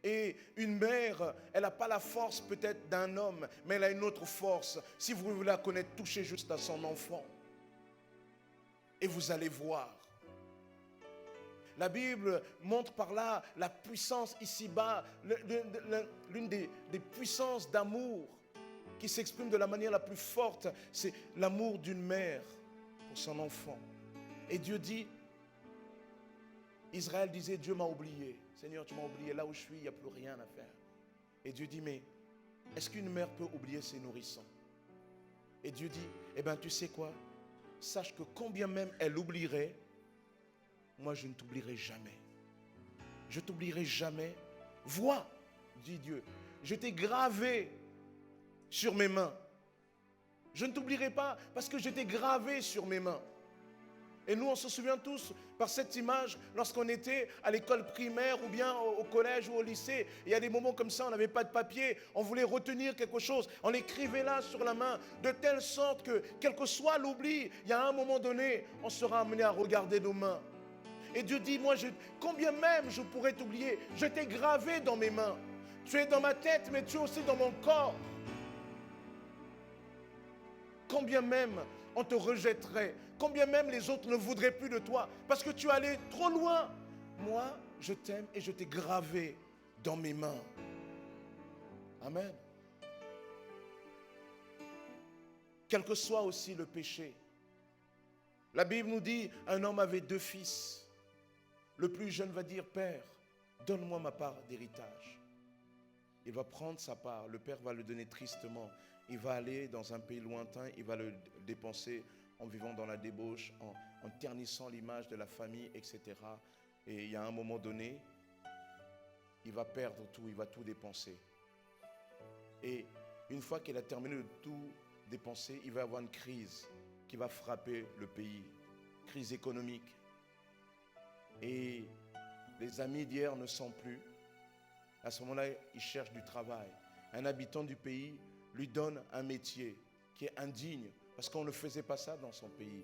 Speaker 3: Et une mère, elle n'a pas la force peut-être d'un homme, mais elle a une autre force. Si vous voulez la connaître, touchez juste à son enfant. Et vous allez voir. La Bible montre par là la puissance ici-bas, l'une des puissances d'amour qui s'exprime de la manière la plus forte, c'est l'amour d'une mère pour son enfant. Et Dieu dit, Israël disait, Dieu m'a oublié. Seigneur, tu m'as oublié, là où je suis, il n'y a plus rien à faire. Et Dieu dit, mais est-ce qu'une mère peut oublier ses nourrissons? Et Dieu dit, eh bien tu sais quoi? Sache que combien même elle oublierait, moi je ne t'oublierai jamais. Je t'oublierai jamais. Vois, dit Dieu, je t'ai gravé sur mes mains. Je ne t'oublierai pas parce que je t'ai gravé sur mes mains. Et nous, on se souvient tous par cette image, lorsqu'on était à l'école primaire ou bien au collège ou au lycée. Il y a des moments comme ça, on n'avait pas de papier, on voulait retenir quelque chose, on écrivait là sur la main, de telle sorte que, quel que soit l'oubli, il y a un moment donné, on sera amené à regarder nos mains. Et Dieu dit, moi, combien même je pourrais t'oublier, je t'ai gravé dans mes mains. Tu es dans ma tête, mais tu es aussi dans mon corps. Combien même on te rejetterait, combien même les autres ne voudraient plus de toi, parce que tu es allé trop loin. Moi, je t'aime et je t'ai gravé dans mes mains. Amen. Quel que soit aussi le péché. La Bible nous dit, un homme avait 2 fils. Le plus jeune va dire, Père, donne-moi ma part d'héritage. Il va prendre sa part, le père va le donner tristement. Il va aller dans un pays lointain, il va le dépenser en vivant dans la débauche, en ternissant l'image de la famille, etc. Et il y a un moment donné, il va perdre tout, il va tout dépenser. Et une fois qu'il a terminé de tout dépenser, il va y avoir une crise qui va frapper le pays, crise économique. Et les amis d'hier ne sont plus. À ce moment-là, il cherche du travail. Un habitant du pays lui donne un métier qui est indigne, parce qu'on ne faisait pas ça dans son pays.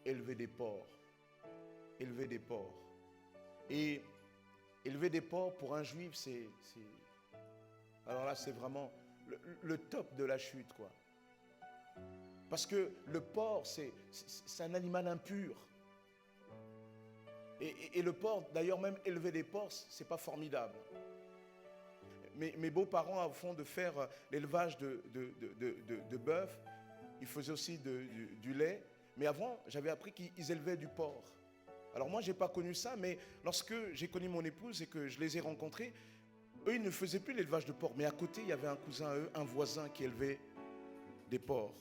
Speaker 3: Élever des porcs. Élever des porcs. Et élever des porcs pour un juif, c'est... Alors là, c'est vraiment le top de la chute, quoi. Parce que le porc, c'est un animal impur. Et le porc, d'ailleurs même élever des porcs, c'est pas formidable. Mes beaux-parents, avant de faire l'élevage de bœuf, ils faisaient aussi du lait. Mais avant, j'avais appris qu'ils élevaient du porc. Alors moi, je n'ai pas connu ça, mais lorsque j'ai connu mon épouse et que je les ai rencontrés, eux, ils ne faisaient plus l'élevage de porcs. Mais à côté, il y avait un cousin à eux, un voisin qui élevait des porcs.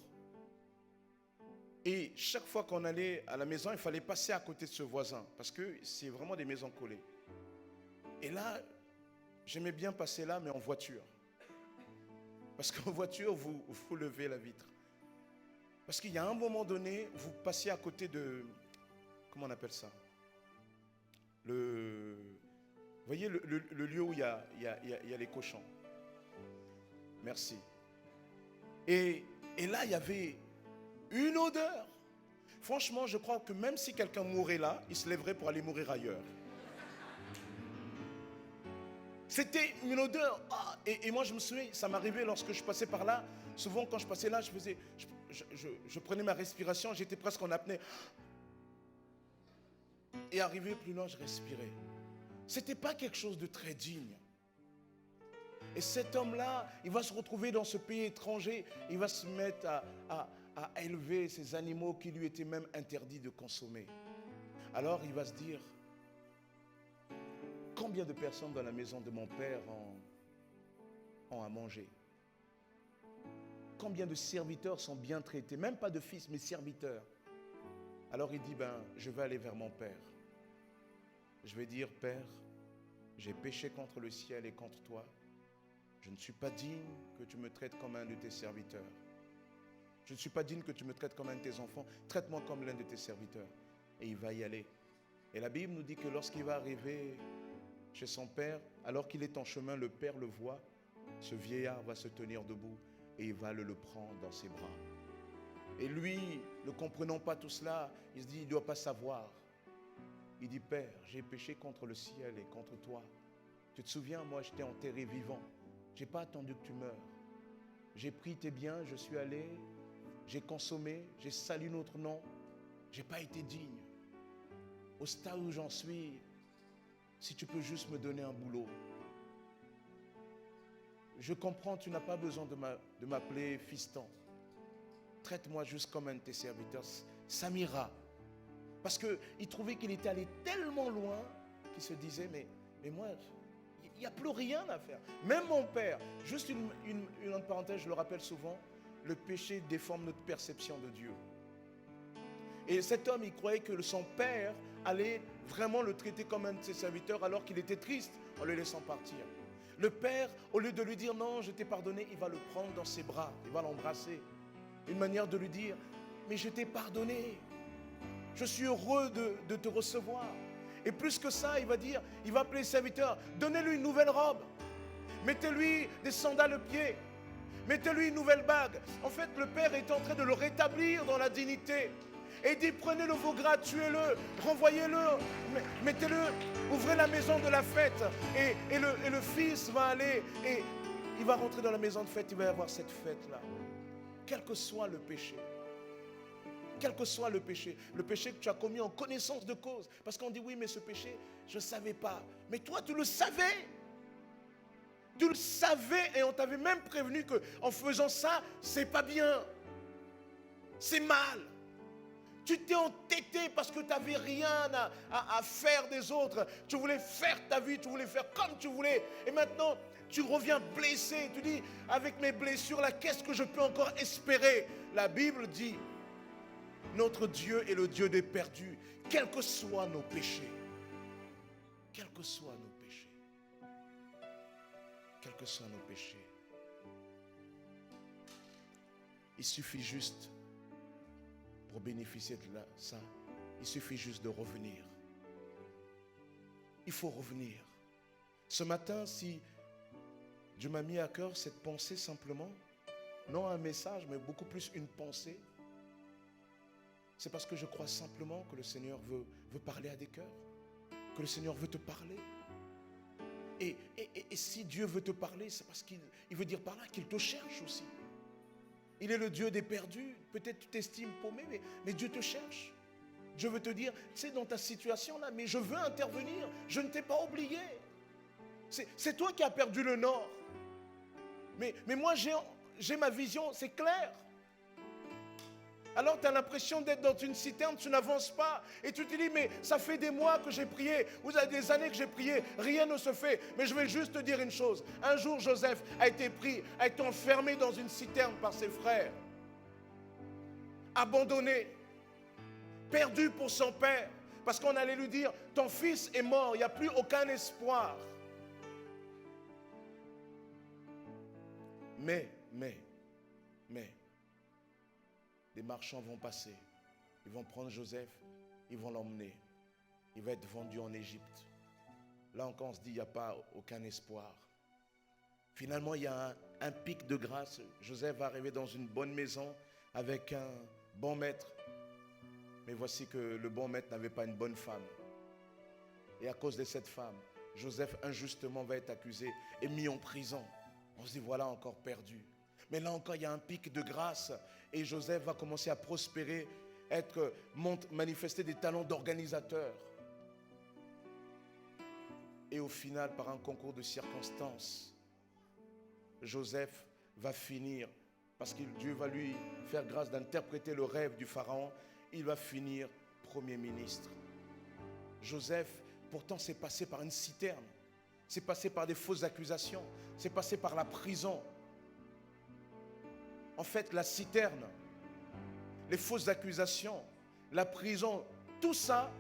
Speaker 3: Et chaque fois qu'on allait à la maison, il fallait passer à côté de ce voisin, parce que c'est vraiment des maisons collées. Et là, j'aimais bien passer là, mais en voiture. Parce qu'en voiture, vous levez la vitre. Parce qu'il y a un moment donné, vous passiez à côté de... Comment on appelle ça? Vous voyez le lieu où il y a les cochons. Merci. Et là, il y avait une odeur. Franchement, je crois que même si quelqu'un mourait là, il se lèverait pour aller mourir ailleurs. C'était une odeur. Et moi, je me souviens, ça m'arrivait lorsque je passais par là. Souvent, quand je passais là, je prenais ma respiration, j'étais presque en apnée. Et arrivé plus loin, je respirais. C'était pas quelque chose de très digne. Et cet homme-là, il va se retrouver dans ce pays étranger, il va se mettre à élever ces animaux qui lui étaient même interdits de consommer. Alors il va se dire, combien de personnes dans la maison de mon père ont à manger? Combien de serviteurs sont bien traités? Même pas de fils, mais serviteurs. Alors il dit, je vais aller vers mon père. Je vais dire, Père, j'ai péché contre le ciel et contre toi. Je ne suis pas digne que tu me traites comme un de tes serviteurs. Je ne suis pas digne que tu me traites comme un de tes enfants. Traite-moi comme l'un de tes serviteurs. Et il va y aller. Et la Bible nous dit que lorsqu'il va arriver chez son père, alors qu'il est en chemin, le père le voit. Ce vieillard va se tenir debout et il va le prendre dans ses bras. Et lui, ne comprenant pas tout cela, il se dit, il ne doit pas savoir. Il dit, Père, j'ai péché contre le ciel et contre toi. Tu te souviens, moi, je t'ai enterré vivant. Je n'ai pas attendu que tu meurs. J'ai pris tes biens, je suis allé, j'ai consommé, j'ai sali notre nom. Je n'ai pas été digne. Au stade où j'en suis, si tu peux juste me donner un boulot. Je comprends, tu n'as pas besoin de m'appeler fiston. Traite-moi juste comme un de tes serviteurs. Ça m'ira. Parce qu'il trouvait qu'il était allé tellement loin qu'il se disait, mais moi, il n'y a plus rien à faire. Même mon père, juste une autre parenthèse, je le rappelle souvent, le péché déforme notre perception de Dieu. Et cet homme, il croyait que son père allait vraiment le traiter comme un de ses serviteurs alors qu'il était triste en le laissant partir. Le père, au lieu de lui dire non, je t'ai pardonné, il va le prendre dans ses bras, il va l'embrasser. Une manière de lui dire, mais je t'ai pardonné. Je suis heureux de te recevoir. Et plus que ça, il va appeler les serviteurs, donnez-lui une nouvelle robe. Mettez-lui des sandales aux pieds. Mettez-lui une nouvelle bague. En fait, le père est en train de le rétablir dans la dignité. Et il dit, prenez le veau gras, tuez-le, renvoyez-le, mettez-le, ouvrez la maison de la fête. Et le fils va aller et il va rentrer dans la maison de fête, il va y avoir cette fête-là. Quel que soit le péché. Quel que soit le péché que tu as commis en connaissance de cause. Parce qu'on dit, oui, mais ce péché, je ne savais pas. Mais toi, tu le savais. Tu le savais et on t'avait même prévenu qu'en faisant ça, c'est pas bien. C'est mal. Tu t'es entêté parce que tu n'avais rien à faire des autres. Tu voulais faire ta vie, tu voulais faire comme tu voulais. Et maintenant, tu reviens blessé. Tu dis, avec mes blessures là, qu'est-ce que je peux encore espérer? La Bible dit, notre Dieu est le Dieu des perdus, quels que soient nos péchés. Quels que soient nos péchés. Quels que soient nos péchés. Il suffit juste, pour bénéficier de ça, il suffit juste de revenir. Il faut revenir. Ce matin, si Dieu m'a mis à cœur cette pensée simplement, non un message, mais beaucoup plus une pensée, c'est parce que je crois simplement que le Seigneur veut parler à des cœurs, que le Seigneur veut te parler. Et si Dieu veut te parler, c'est parce qu'il veut dire par là qu'il te cherche aussi. Il est le Dieu des perdus. Peut-être tu t'estimes paumé, mais Dieu te cherche. Dieu veut te dire, tu sais, dans ta situation là, mais je veux intervenir, je ne t'ai pas oublié. C'est toi qui as perdu le nord. Mais moi j'ai ma vision, c'est clair. Alors tu as l'impression d'être dans une citerne, tu n'avances pas. Et tu te dis, mais ça fait des mois que j'ai prié, ou ça fait des années que j'ai prié, rien ne se fait. Mais je vais juste te dire une chose. Un jour, Joseph a été pris, a été enfermé dans une citerne par ses frères. Abandonné, perdu pour son père. Parce qu'on allait lui dire, ton fils est mort, il n'y a plus aucun espoir. Mais, les marchands vont passer. Ils vont prendre Joseph, ils vont l'emmener. Il va être vendu en Égypte. Là encore, on se dit, il n'y a pas aucun espoir. Finalement, il y a un pic de grâce. Joseph va arriver dans une bonne maison avec un bon maître. Mais voici que le bon maître n'avait pas une bonne femme. Et à cause de cette femme, Joseph injustement va être accusé et mis en prison. On se dit, voilà encore perdu. Mais là encore, il y a un pic de grâce. Et Joseph va commencer à prospérer, manifester des talents d'organisateur. Et au final, par un concours de circonstances, Joseph va finir, parce que Dieu va lui faire grâce d'interpréter le rêve du Pharaon, il va finir Premier ministre. Joseph, pourtant, c'est passé par une citerne. C'est passé par des fausses accusations. C'est passé par la prison. En fait, la citerne, les fausses accusations, la prison, tout ça,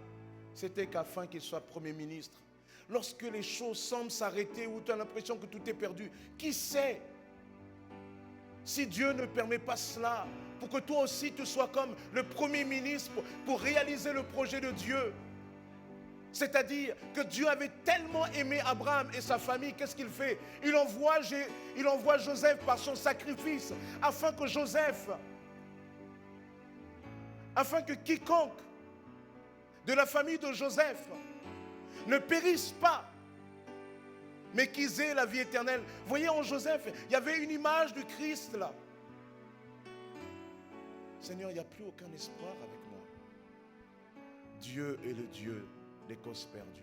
Speaker 3: c'était qu'afin qu'il soit Premier ministre. Lorsque les choses semblent s'arrêter ou tu as l'impression que tout est perdu, qui sait si Dieu ne permet pas cela pour que toi aussi tu sois comme le Premier ministre pour réaliser le projet de Dieu. C'est-à-dire que Dieu avait tellement aimé Abraham et sa famille, qu'est-ce qu'il fait? Il envoie Joseph par son sacrifice, afin que quiconque de la famille de Joseph ne périsse pas, mais qu'ils aient la vie éternelle. Vous voyez, en Joseph, il y avait une image du Christ là. Seigneur, il n'y a plus aucun espoir avec moi. Dieu est le Dieu des causes perdues.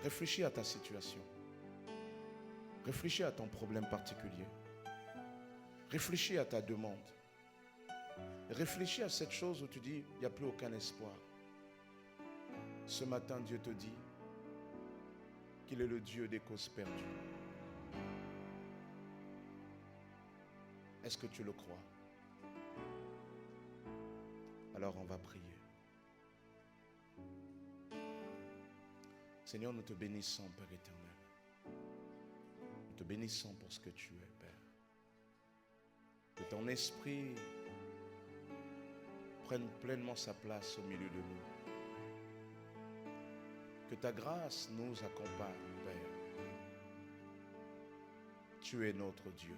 Speaker 3: Réfléchis à ta situation. Réfléchis à ton problème particulier. Réfléchis à ta demande. Réfléchis à cette chose où tu dis, il n'y a plus aucun espoir. Ce matin, Dieu te dit qu'il est le Dieu des causes perdues. Est-ce que tu le crois? Alors on va prier. Seigneur, nous te bénissons, Père éternel. Nous te bénissons pour ce que tu es, Père. Que ton esprit prenne pleinement sa place au milieu de nous. Que ta grâce nous accompagne, Père. Tu es notre Dieu.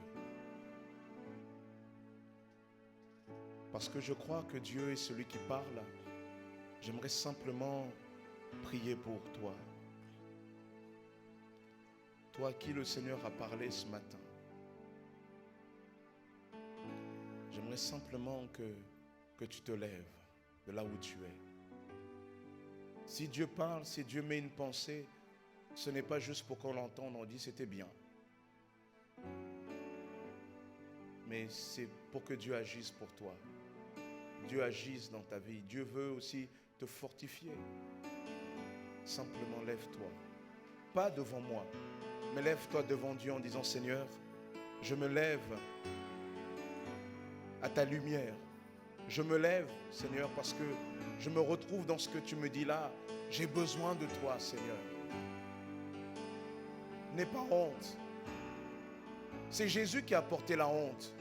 Speaker 3: Parce que je crois que Dieu est celui qui parle, j'aimerais simplement prier pour toi. Toi à qui le Seigneur a parlé ce matin. J'aimerais simplement que tu te lèves de là où tu es. Si Dieu parle, si Dieu met une pensée, ce n'est pas juste pour qu'on l'entende, on dit c'était bien. Mais c'est pour que Dieu agisse pour toi. Dieu agisse dans ta vie. Dieu veut aussi te fortifier. Simplement lève-toi. Pas devant moi, mais lève-toi devant Dieu en disant, Seigneur, je me lève à ta lumière. Je me lève, Seigneur, parce que je me retrouve dans ce que tu me dis là. J'ai besoin de toi, Seigneur. N'aie pas honte. C'est Jésus qui a porté la honte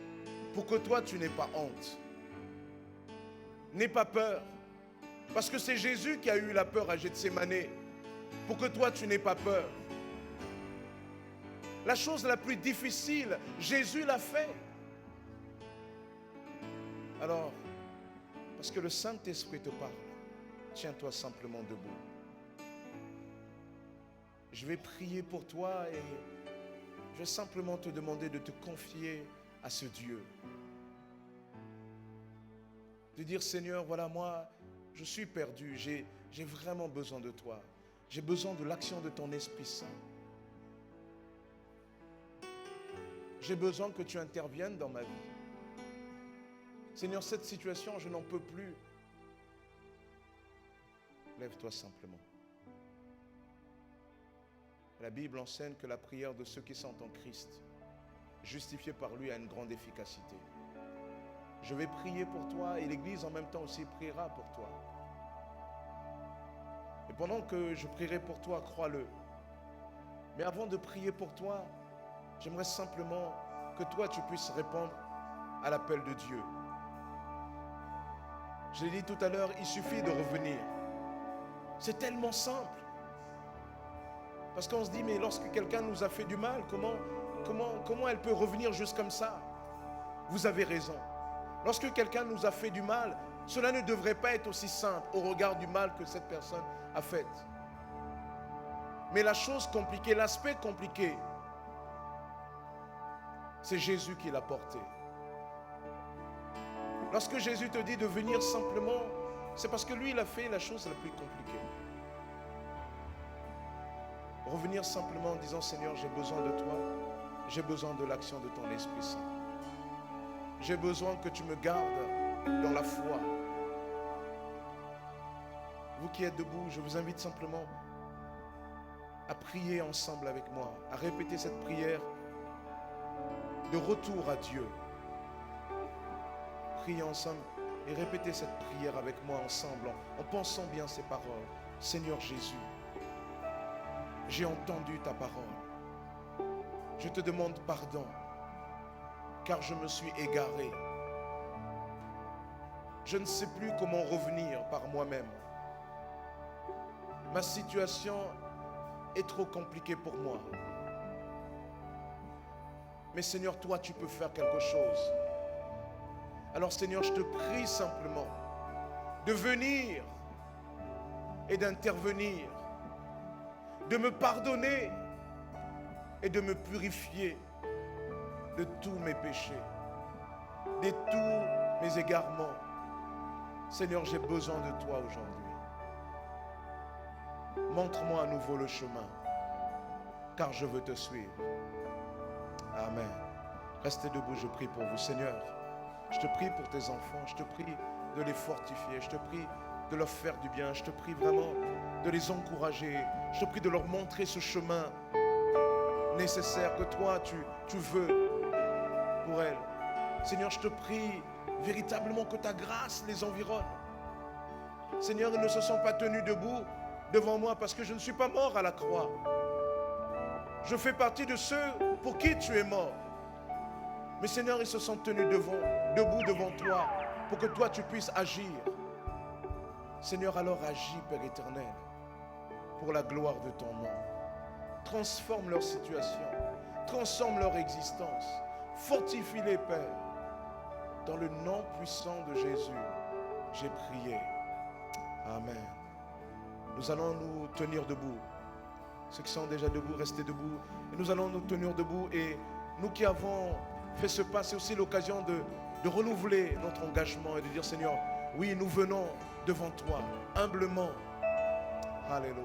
Speaker 3: pour que toi, tu n'aies pas honte. N'aie pas peur, parce que c'est Jésus qui a eu la peur à Gethsémanée, pour que toi tu n'aies pas peur. La chose la plus difficile, Jésus l'a fait. Alors, parce que le Saint-Esprit te parle, tiens-toi simplement debout. Je vais prier pour toi et je vais simplement te demander de te confier à ce Dieu. De dire, Seigneur, voilà moi, je suis perdu, j'ai vraiment besoin de toi. J'ai besoin de l'action de ton Esprit Saint. J'ai besoin que tu interviennes dans ma vie. Seigneur, cette situation, je n'en peux plus. Lève-toi simplement. La Bible enseigne que la prière de ceux qui sont en Christ, justifiés par lui, a une grande efficacité. Je vais prier pour toi et l'Église en même temps aussi priera pour toi. Et pendant que je prierai pour toi, crois-le. Mais avant de prier pour toi, j'aimerais simplement que toi tu puisses répondre à l'appel de Dieu. Je l'ai dit tout à l'heure, il suffit de revenir. C'est tellement simple. Parce qu'on se dit, mais lorsque quelqu'un nous a fait du mal, comment elle peut revenir juste comme ça? Vous avez raison. Lorsque quelqu'un nous a fait du mal, cela ne devrait pas être aussi simple au regard du mal que cette personne a fait. Mais la chose compliquée, l'aspect compliqué, c'est Jésus qui l'a porté. Lorsque Jésus te dit de venir simplement, c'est parce que lui, il a fait la chose la plus compliquée. Revenir simplement en disant, Seigneur, j'ai besoin de toi, j'ai besoin de l'action de ton Esprit Saint. J'ai besoin que tu me gardes dans la foi. Vous qui êtes debout, je vous invite simplement à prier ensemble avec moi, à répéter cette prière de retour à Dieu. Priez ensemble et répétez cette prière avec moi ensemble, en pensant bien ces paroles. Seigneur Jésus, j'ai entendu ta parole. Je te demande pardon, car je me suis égaré. Je ne sais plus comment revenir par moi-même. Ma situation est trop compliquée pour moi. Mais Seigneur, toi, tu peux faire quelque chose. Alors Seigneur, je te prie simplement de venir et d'intervenir, de me pardonner et de me purifier de tous mes péchés, de tous mes égarements. Seigneur, j'ai besoin de toi aujourd'hui. Montre-moi à nouveau le chemin, car je veux te suivre. Amen. Restez debout, je prie pour vous. Seigneur, je te prie pour tes enfants, je te prie de les fortifier, je te prie de leur faire du bien, je te prie vraiment de les encourager, je te prie de leur montrer ce chemin nécessaire que toi tu veux pour elles. Seigneur, je te prie véritablement que ta grâce les environne. Seigneur, ils ne se sont pas tenus debout devant moi parce que je ne suis pas mort à la croix. Je fais partie de ceux pour qui tu es mort. Mais Seigneur, ils se sont tenus debout devant toi pour que toi tu puisses agir. Seigneur, alors agis, Père éternel, pour la gloire de ton nom. Transforme leur situation, transforme leur existence, fortifie-les, Père. Dans le nom puissant de Jésus, j'ai prié. Amen. Nous allons nous tenir debout. Ceux qui sont déjà debout, restez debout. Et nous allons nous tenir debout. Et nous qui avons fait ce pas, c'est aussi l'occasion de renouveler notre engagement et de dire, Seigneur, oui, nous venons devant toi, humblement. Alléluia.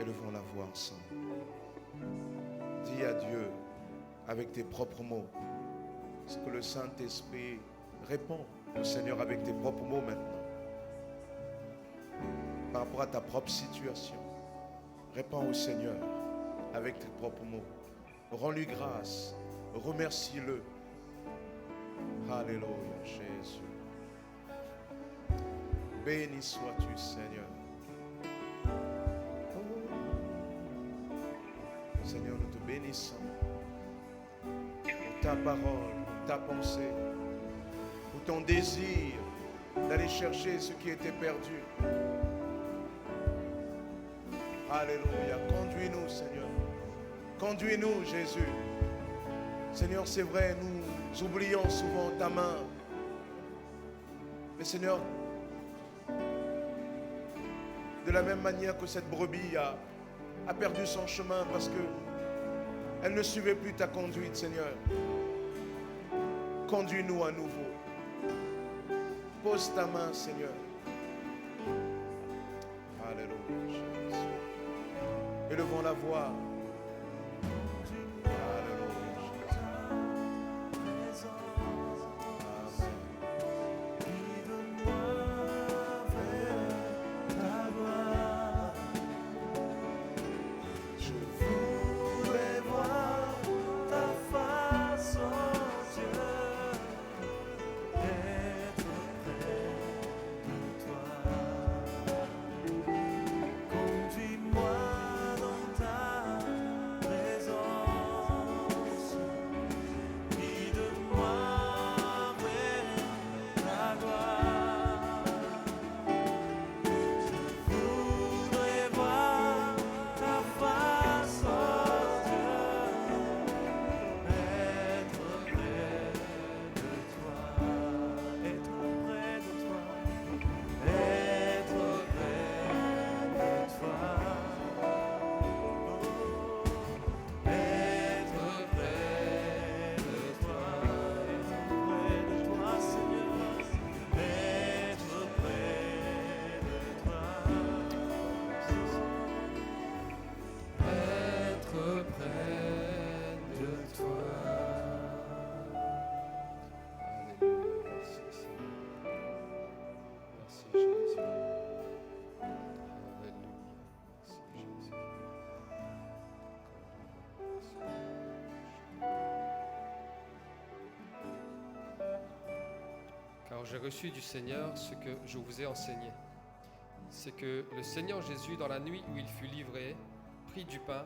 Speaker 3: Élevons la voix ensemble. Dis à Dieu avec tes propres mots ce que le Saint-Esprit répond au Seigneur avec tes propres mots maintenant. Par rapport à ta propre situation, réponds au Seigneur avec tes propres mots. Rends-lui grâce, remercie-le. Alléluia, Jésus. Béni sois-tu, Seigneur. Seigneur, nous te bénissons pour ta parole, pour ta pensée, pour ton désir d'aller chercher ce qui était perdu. Alléluia. Conduis-nous, Seigneur. Conduis-nous, Jésus. Seigneur, c'est vrai, nous oublions souvent ta main. Mais Seigneur, de la même manière que cette brebis a perdu son chemin parce que elle ne suivait plus ta conduite, Seigneur. Conduis-nous à nouveau. Pose ta main, Seigneur. Alléluia, Jésus. Élevons la voix.
Speaker 4: Car j'ai reçu du Seigneur ce que je vous ai enseigné. C'est que le Seigneur Jésus, dans la nuit où il fut livré, prit du pain,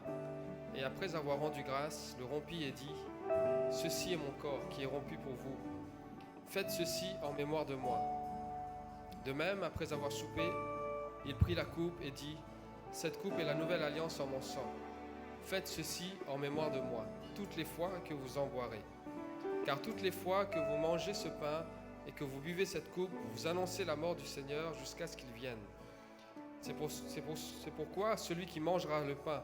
Speaker 4: et après avoir rendu grâce, le rompit et dit : « Ceci est mon corps qui est rompu pour vous. Faites ceci en mémoire de moi. » De même, après avoir soupé, il prit la coupe et dit : « Cette coupe est la nouvelle alliance en mon sang. Faites ceci en mémoire de moi, toutes les fois que vous en boirez. Car toutes les fois que vous mangez ce pain et que vous buvez cette coupe, vous annoncez la mort du Seigneur jusqu'à ce qu'il vienne. C'est pourquoi celui qui mangera le pain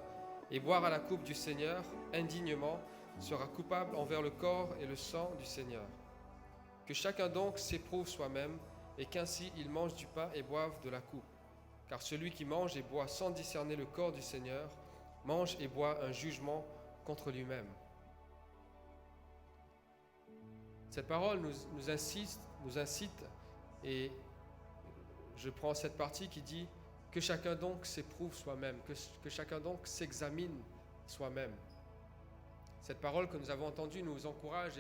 Speaker 4: et boira la coupe du Seigneur indignement sera coupable envers le corps et le sang du Seigneur. Que chacun donc s'éprouve soi-même, et qu'ainsi il mange du pain et boive de la coupe. Car celui qui mange et boit sans discerner le corps du Seigneur mange et boit un jugement contre lui-même. » Cette parole nous incite, et je prends cette partie qui dit que chacun donc s'éprouve soi-même, que chacun donc s'examine soi-même. Cette parole que nous avons entendue nous encourage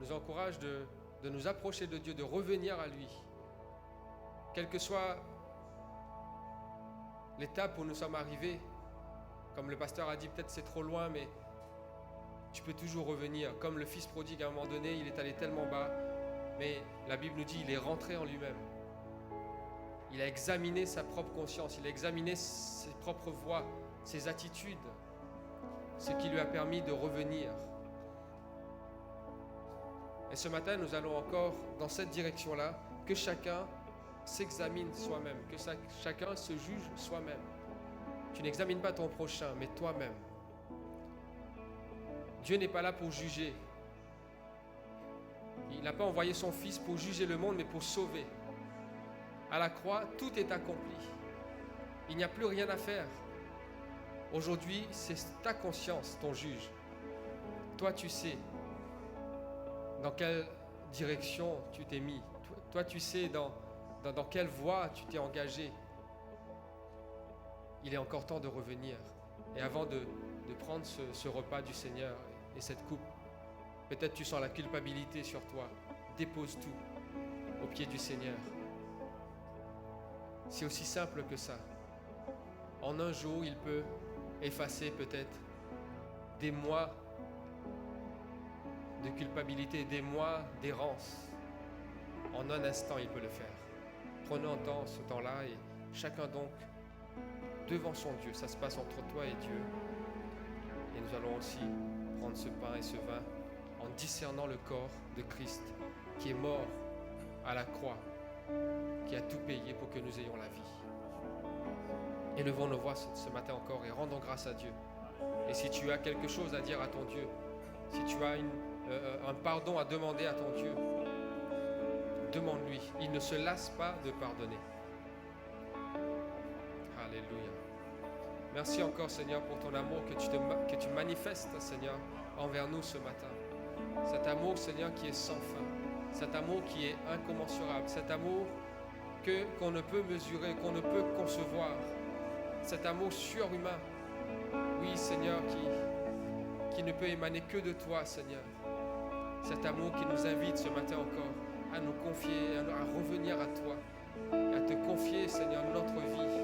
Speaker 4: de nous approcher de Dieu, de revenir à lui. Quelle que soit l'étape où nous sommes arrivés, comme le pasteur a dit, peut-être c'est trop loin, mais tu peux toujours revenir. Comme le fils prodigue, à un moment donné, il est allé tellement bas, mais la Bible nous dit qu'il est rentré en lui-même. Il a examiné sa propre conscience, il a examiné ses propres voies, ses attitudes, ce qui lui a permis de revenir. Et ce matin, nous allons encore dans cette direction-là, que chacun s'examine soi-même, que chacun se juge soi-même. Tu n'examines pas ton prochain, mais toi-même. Dieu n'est pas là pour juger. Il n'a pas envoyé son Fils pour juger le monde, mais pour sauver. À la croix, tout est accompli. Il n'y a plus rien à faire. Aujourd'hui, c'est ta conscience, ton juge. Toi, tu sais dans quelle direction tu t'es mis. Toi, tu sais dans quelle voie tu t'es engagé. Il est encore temps de revenir. Et avant de prendre ce repas du Seigneur et cette coupe, peut-être tu sens la culpabilité sur toi. Dépose tout au pied du Seigneur. C'est aussi simple que ça. En un jour, il peut effacer peut-être des mois de culpabilité, des mois d'errance. En un instant, il peut le faire. Prenons ce temps-là et chacun donc devant son Dieu. Ça se passe entre toi et Dieu. Et nous allons aussi prendre ce pain et ce vin en discernant le corps de Christ qui est mort à la croix, qui a tout payé pour que nous ayons la vie. Élevons nos voix ce matin encore et rendons grâce à Dieu. Et si tu as quelque chose à dire à ton Dieu, si tu as un pardon à demander à ton Dieu, demande-lui. Il ne se lasse pas de pardonner. Alléluia. Merci encore, Seigneur, pour ton amour que tu manifestes, Seigneur, envers nous ce matin. Cet amour, Seigneur, qui est sans fin. Cet amour qui est incommensurable. Cet amour qu'on ne peut mesurer, qu'on ne peut concevoir. Cet amour surhumain. Oui, Seigneur, qui ne peut émaner que de toi, Seigneur. Cet amour qui nous invite ce matin encore à nous confier, à revenir à toi, à te confier, Seigneur, notre vie.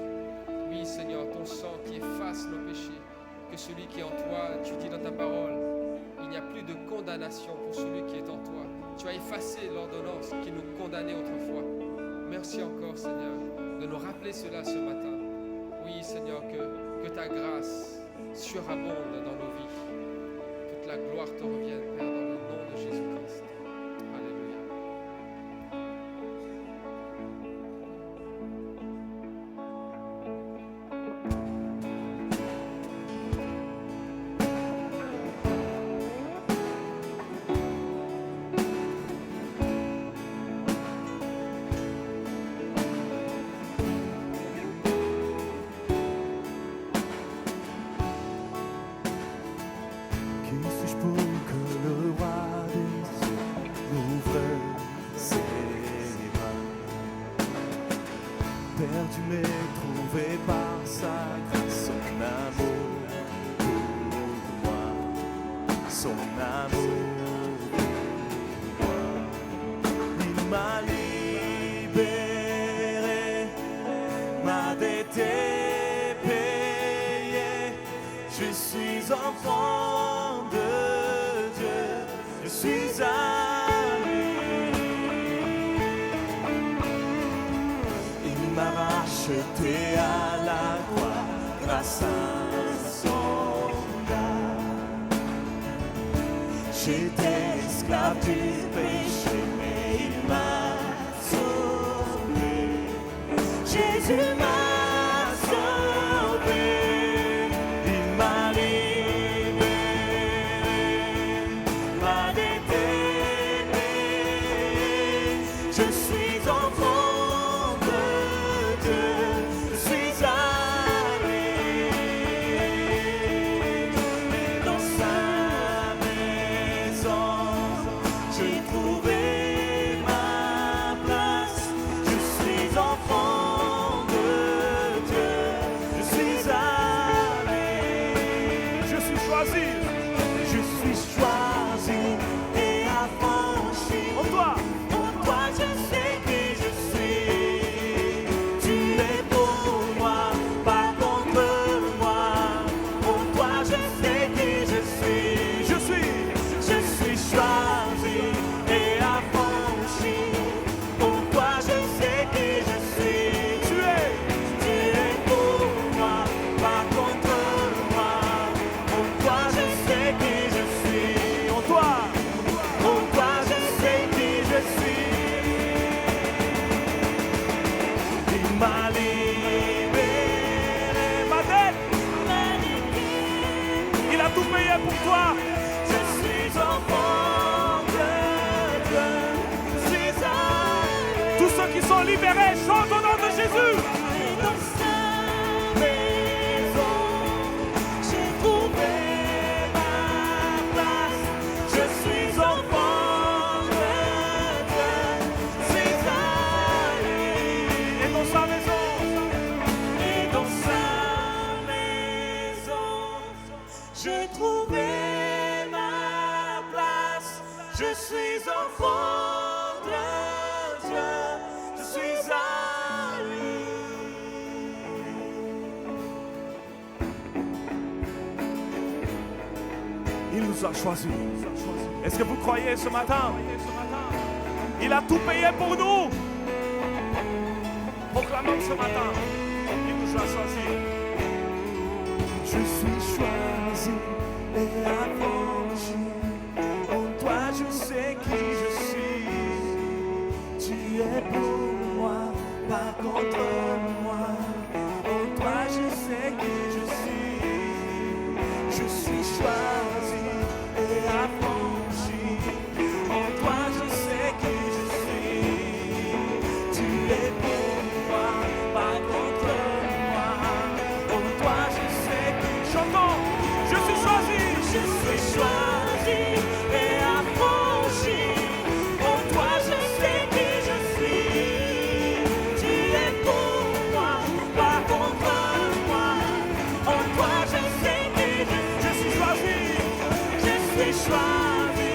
Speaker 4: Oui, Seigneur, ton sang qui efface nos péchés, que celui qui est en toi, tu dis dans ta parole, il n'y a plus de condamnation pour celui qui est en toi. Tu as effacé l'ordonnance qui nous condamnait autrefois. Merci encore, Seigneur, de nous rappeler cela ce matin. Oui, Seigneur, que ta grâce surabonde dans nos vies. Toute la gloire te revienne, Père, dans le nom de Jésus-Christ. Alléluia.
Speaker 2: Qui suis-je pour que le roi des cieux m'ouvre ses bras? Perdu mais trouvé par sa grâce, son amour pour moi, son amour pour moi. Il m'a libéré, ma dette est payée, je suis enfant de Dieu, je suis à lui. Il m'a racheté à la croix grâce à son âme. J'étais esclave du péché, mais il m'a sauvé. Jésus m'a sauvé. Il m'a libéré, m'a déterminé. Je suis enfant de Dieu, je suis à lui. Et dans sa maison, j'ai trouvé ma place. Je suis enfant de j'ai trouvé ma place. Je suis enfant de Dieu, je suis à lui.
Speaker 1: Il nous a choisis. Est-ce que vous croyez ce matin? Il a tout payé pour nous. Proclamons ce matin. Il nous a choisis.
Speaker 2: Je suis choisi et affranchi. En toi je sais qui je suis. Tu es pour moi, pas contre moi. En toi je sais qui je suis. Je suis choisi et affranchi. En toi je sais qui je suis. Tu es pour moi, pas contre moi. En toi je sais qui
Speaker 1: Chantons. Je suis choisi.
Speaker 2: je suis choisi et affranchi. En toi je sais qui je suis. Tu es pour moi, pas contre moi. En toi je sais qui je suis choisi. Je suis choisi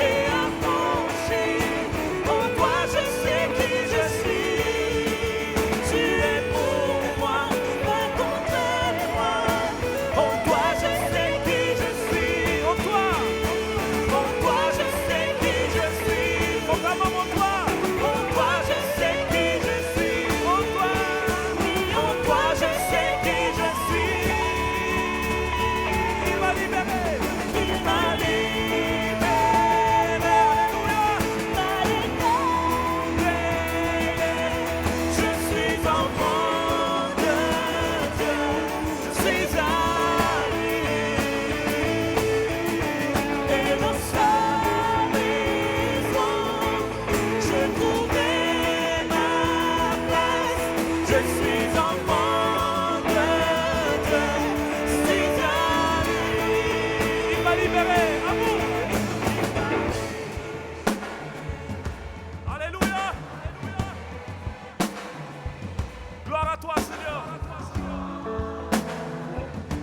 Speaker 2: et affranchi. En toi je sais qui je suis. Tu es pour moi, pas contre moi. En toi je sais qui je suis.
Speaker 1: En toi.
Speaker 2: En toi je sais qui je suis.
Speaker 1: Proclamons en toi.
Speaker 2: En toi je sais qui je suis.
Speaker 1: En toi.
Speaker 2: En toi je sais qui je suis.
Speaker 1: Il m'a libéré.
Speaker 2: Il m'a libéré. Je suis enfant de Dieu. Je suis à lui. Et dans sa maison, je trouvais ma place. Je suis enfant de Dieu. Je suis à lui.
Speaker 1: Il m'a libéré. À vous. Alléluia. Gloire à toi, Seigneur.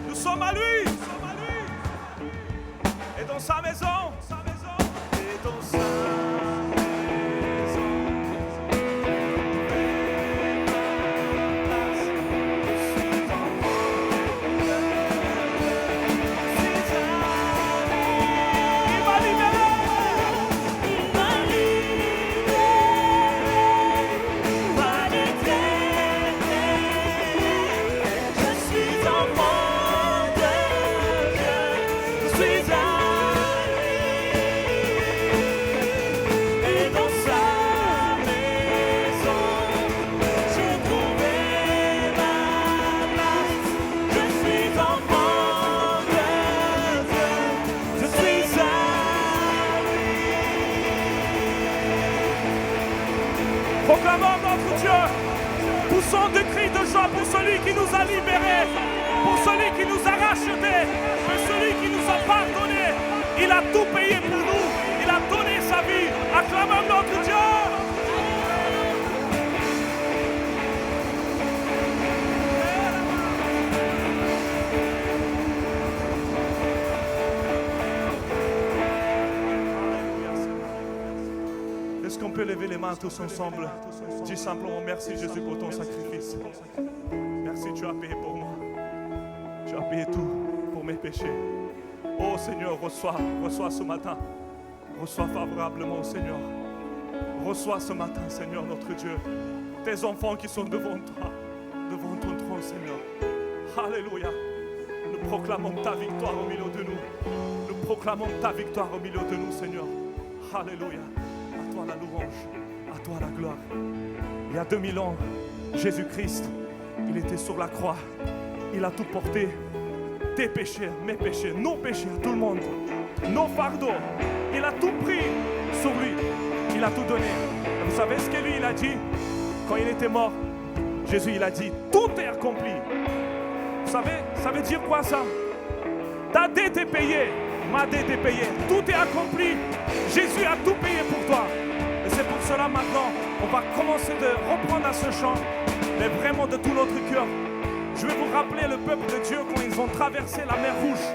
Speaker 1: Nous sommes à lui. Et dans sa maison. Et dans sa maison. Il m'a libéré.
Speaker 2: Il m'a libéré, pas d'éternel. Je suis enfant de Dieu, je suis à lui. Et dans sa maison, j'ai trouvé ma place. Je suis enfant de Dieu, je suis à lui.
Speaker 1: Proclamons notre Dieu. Poussons des cris de joie pour celui qui nous a libérés, pour celui qui nous a rachetés, pour celui qui nous a pardonnés. Il a tout payé pour nous. Il a donné sa vie. Acclamons notre Dieu. Est-ce qu'on peut lever les mains tous ensemble? Dis simplement merci Jésus pour ton sacrifice. Merci, tu as payé pour moi. Tu as payé tout pour mes péchés. Oh Seigneur, reçois ce matin. Reçois favorablement, Seigneur. Reçois ce matin, Seigneur, notre Dieu, tes enfants qui sont devant toi, devant ton trône, Seigneur. Alléluia. Nous proclamons ta victoire au milieu de nous. Nous proclamons ta victoire au milieu de nous, Seigneur. Alléluia. À toi la louange, à toi la gloire. Il y a 2000 ans, Jésus-Christ, il était sur la croix. Il a tout porté. Tes péchés, mes péchés, nos péchés, à tout le monde. Nos fardeaux. Il a tout pris sur lui. Il a tout donné. Et vous savez ce que lui, il a dit? Quand il était mort, Jésus, il a dit, tout est accompli. Vous savez, ça veut dire quoi ça? Ta dette est payée. Ma dette est payée. Tout est accompli. Jésus a tout payé pour toi. Et c'est pour cela maintenant, on va commencer de reprendre à ce chant, mais vraiment de tout notre cœur. Je vais vous rappeler le peuple de Dieu quand ils ont traversé la mer Rouge.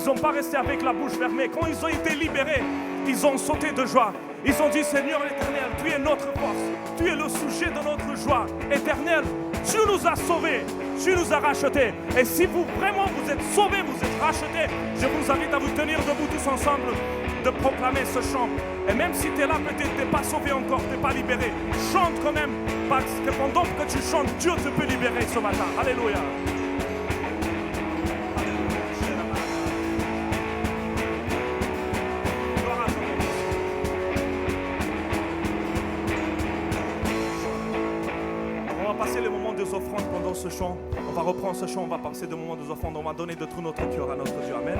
Speaker 1: n'ont pas resté avec la bouche fermée. Quand ils ont été libérés, ils ont sauté de joie. Ils ont dit, Seigneur l'Éternel, tu es notre force. Tu es le sujet de notre joie. Éternel, tu nous as sauvés. Tu nous as rachetés. Et si vous vraiment vous êtes sauvés, vous êtes rachetés, je vous invite à vous tenir debout tous ensemble, de proclamer ce chant. Et même si tu es là, peut-être tu n'es pas sauvé encore, tu n'es pas libéré, chante quand même. Parce que pendant que tu chantes, Dieu te peut libérer ce matin. Alléluia. Offrandes pendant ce chant, on va reprendre ce chant, on va passer de moments des offrandes, on va donner de tout notre cœur à notre Dieu. Amen.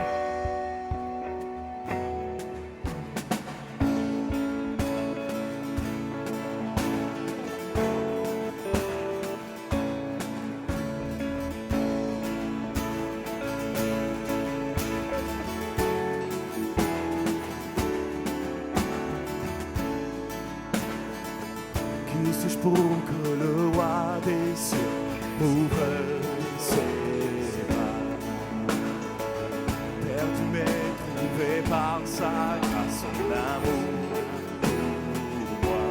Speaker 2: Qui suis-je pour que le roi des cieux ouvre ses bras? Perdu mais trouvé par sa grâce, son amour pour moi,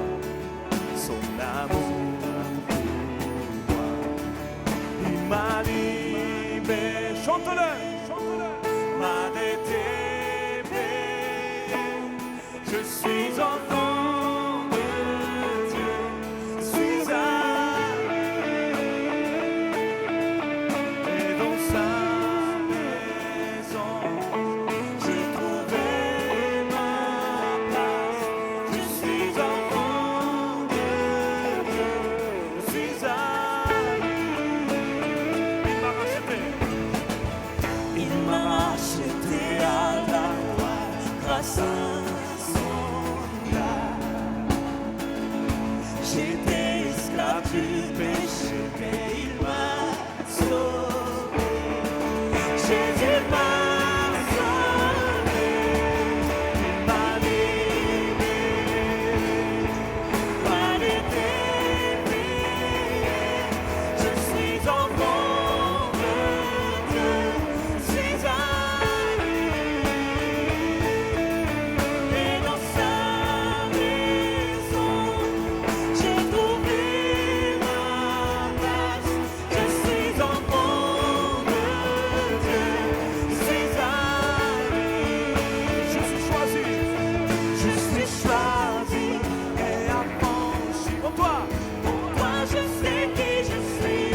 Speaker 2: son amour pour moi. Il m'a libéré,
Speaker 1: Chante-le, chante-le.
Speaker 2: m'a déterminé, je suis enfant. J'étais esclave du péché, mais il m'a sauvé. Jésus m'a sauvé, il m'a libéré, m'a déterminé. Je suis enfant de Dieu, suis à lui, et dans sa maison. J'ai trouvé ma place, je suis enfant de Dieu, je suis à lui.
Speaker 1: Je suis choisi.
Speaker 2: Je suis choisi et affranchi.
Speaker 1: Pour toi,
Speaker 2: Je sais qui je suis.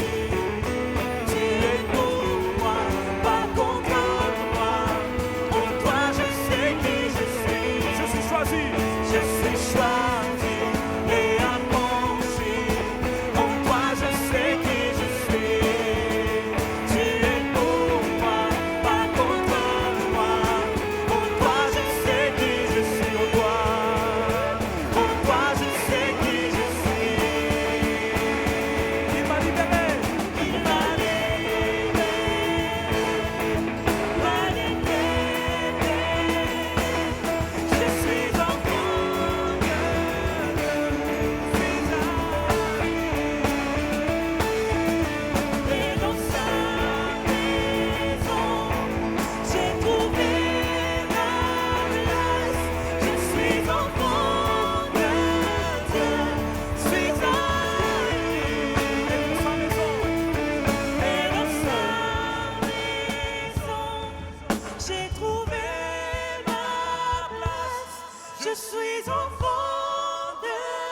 Speaker 2: Tu es pour moi, pas contre moi. En toi, je sais qui je suis.
Speaker 1: je suis choisi.
Speaker 2: Je suis choisi et affranchi. En toi je sais qui je suis. Tu es pour moi, pas contre moi. En toi je sais qui je suis. En toi je sais qui je suis.
Speaker 1: Il m'a libéré.
Speaker 2: Il m'a libéré, m'a libéré. Je suis enfant de Dieu, suis à lui. Et dans sa maison, j'ai trouvé ma place. Je suis enfant de Dieu, suis à lui. Et dans sa maison, j'ai trouvé ma place. Je suis enfant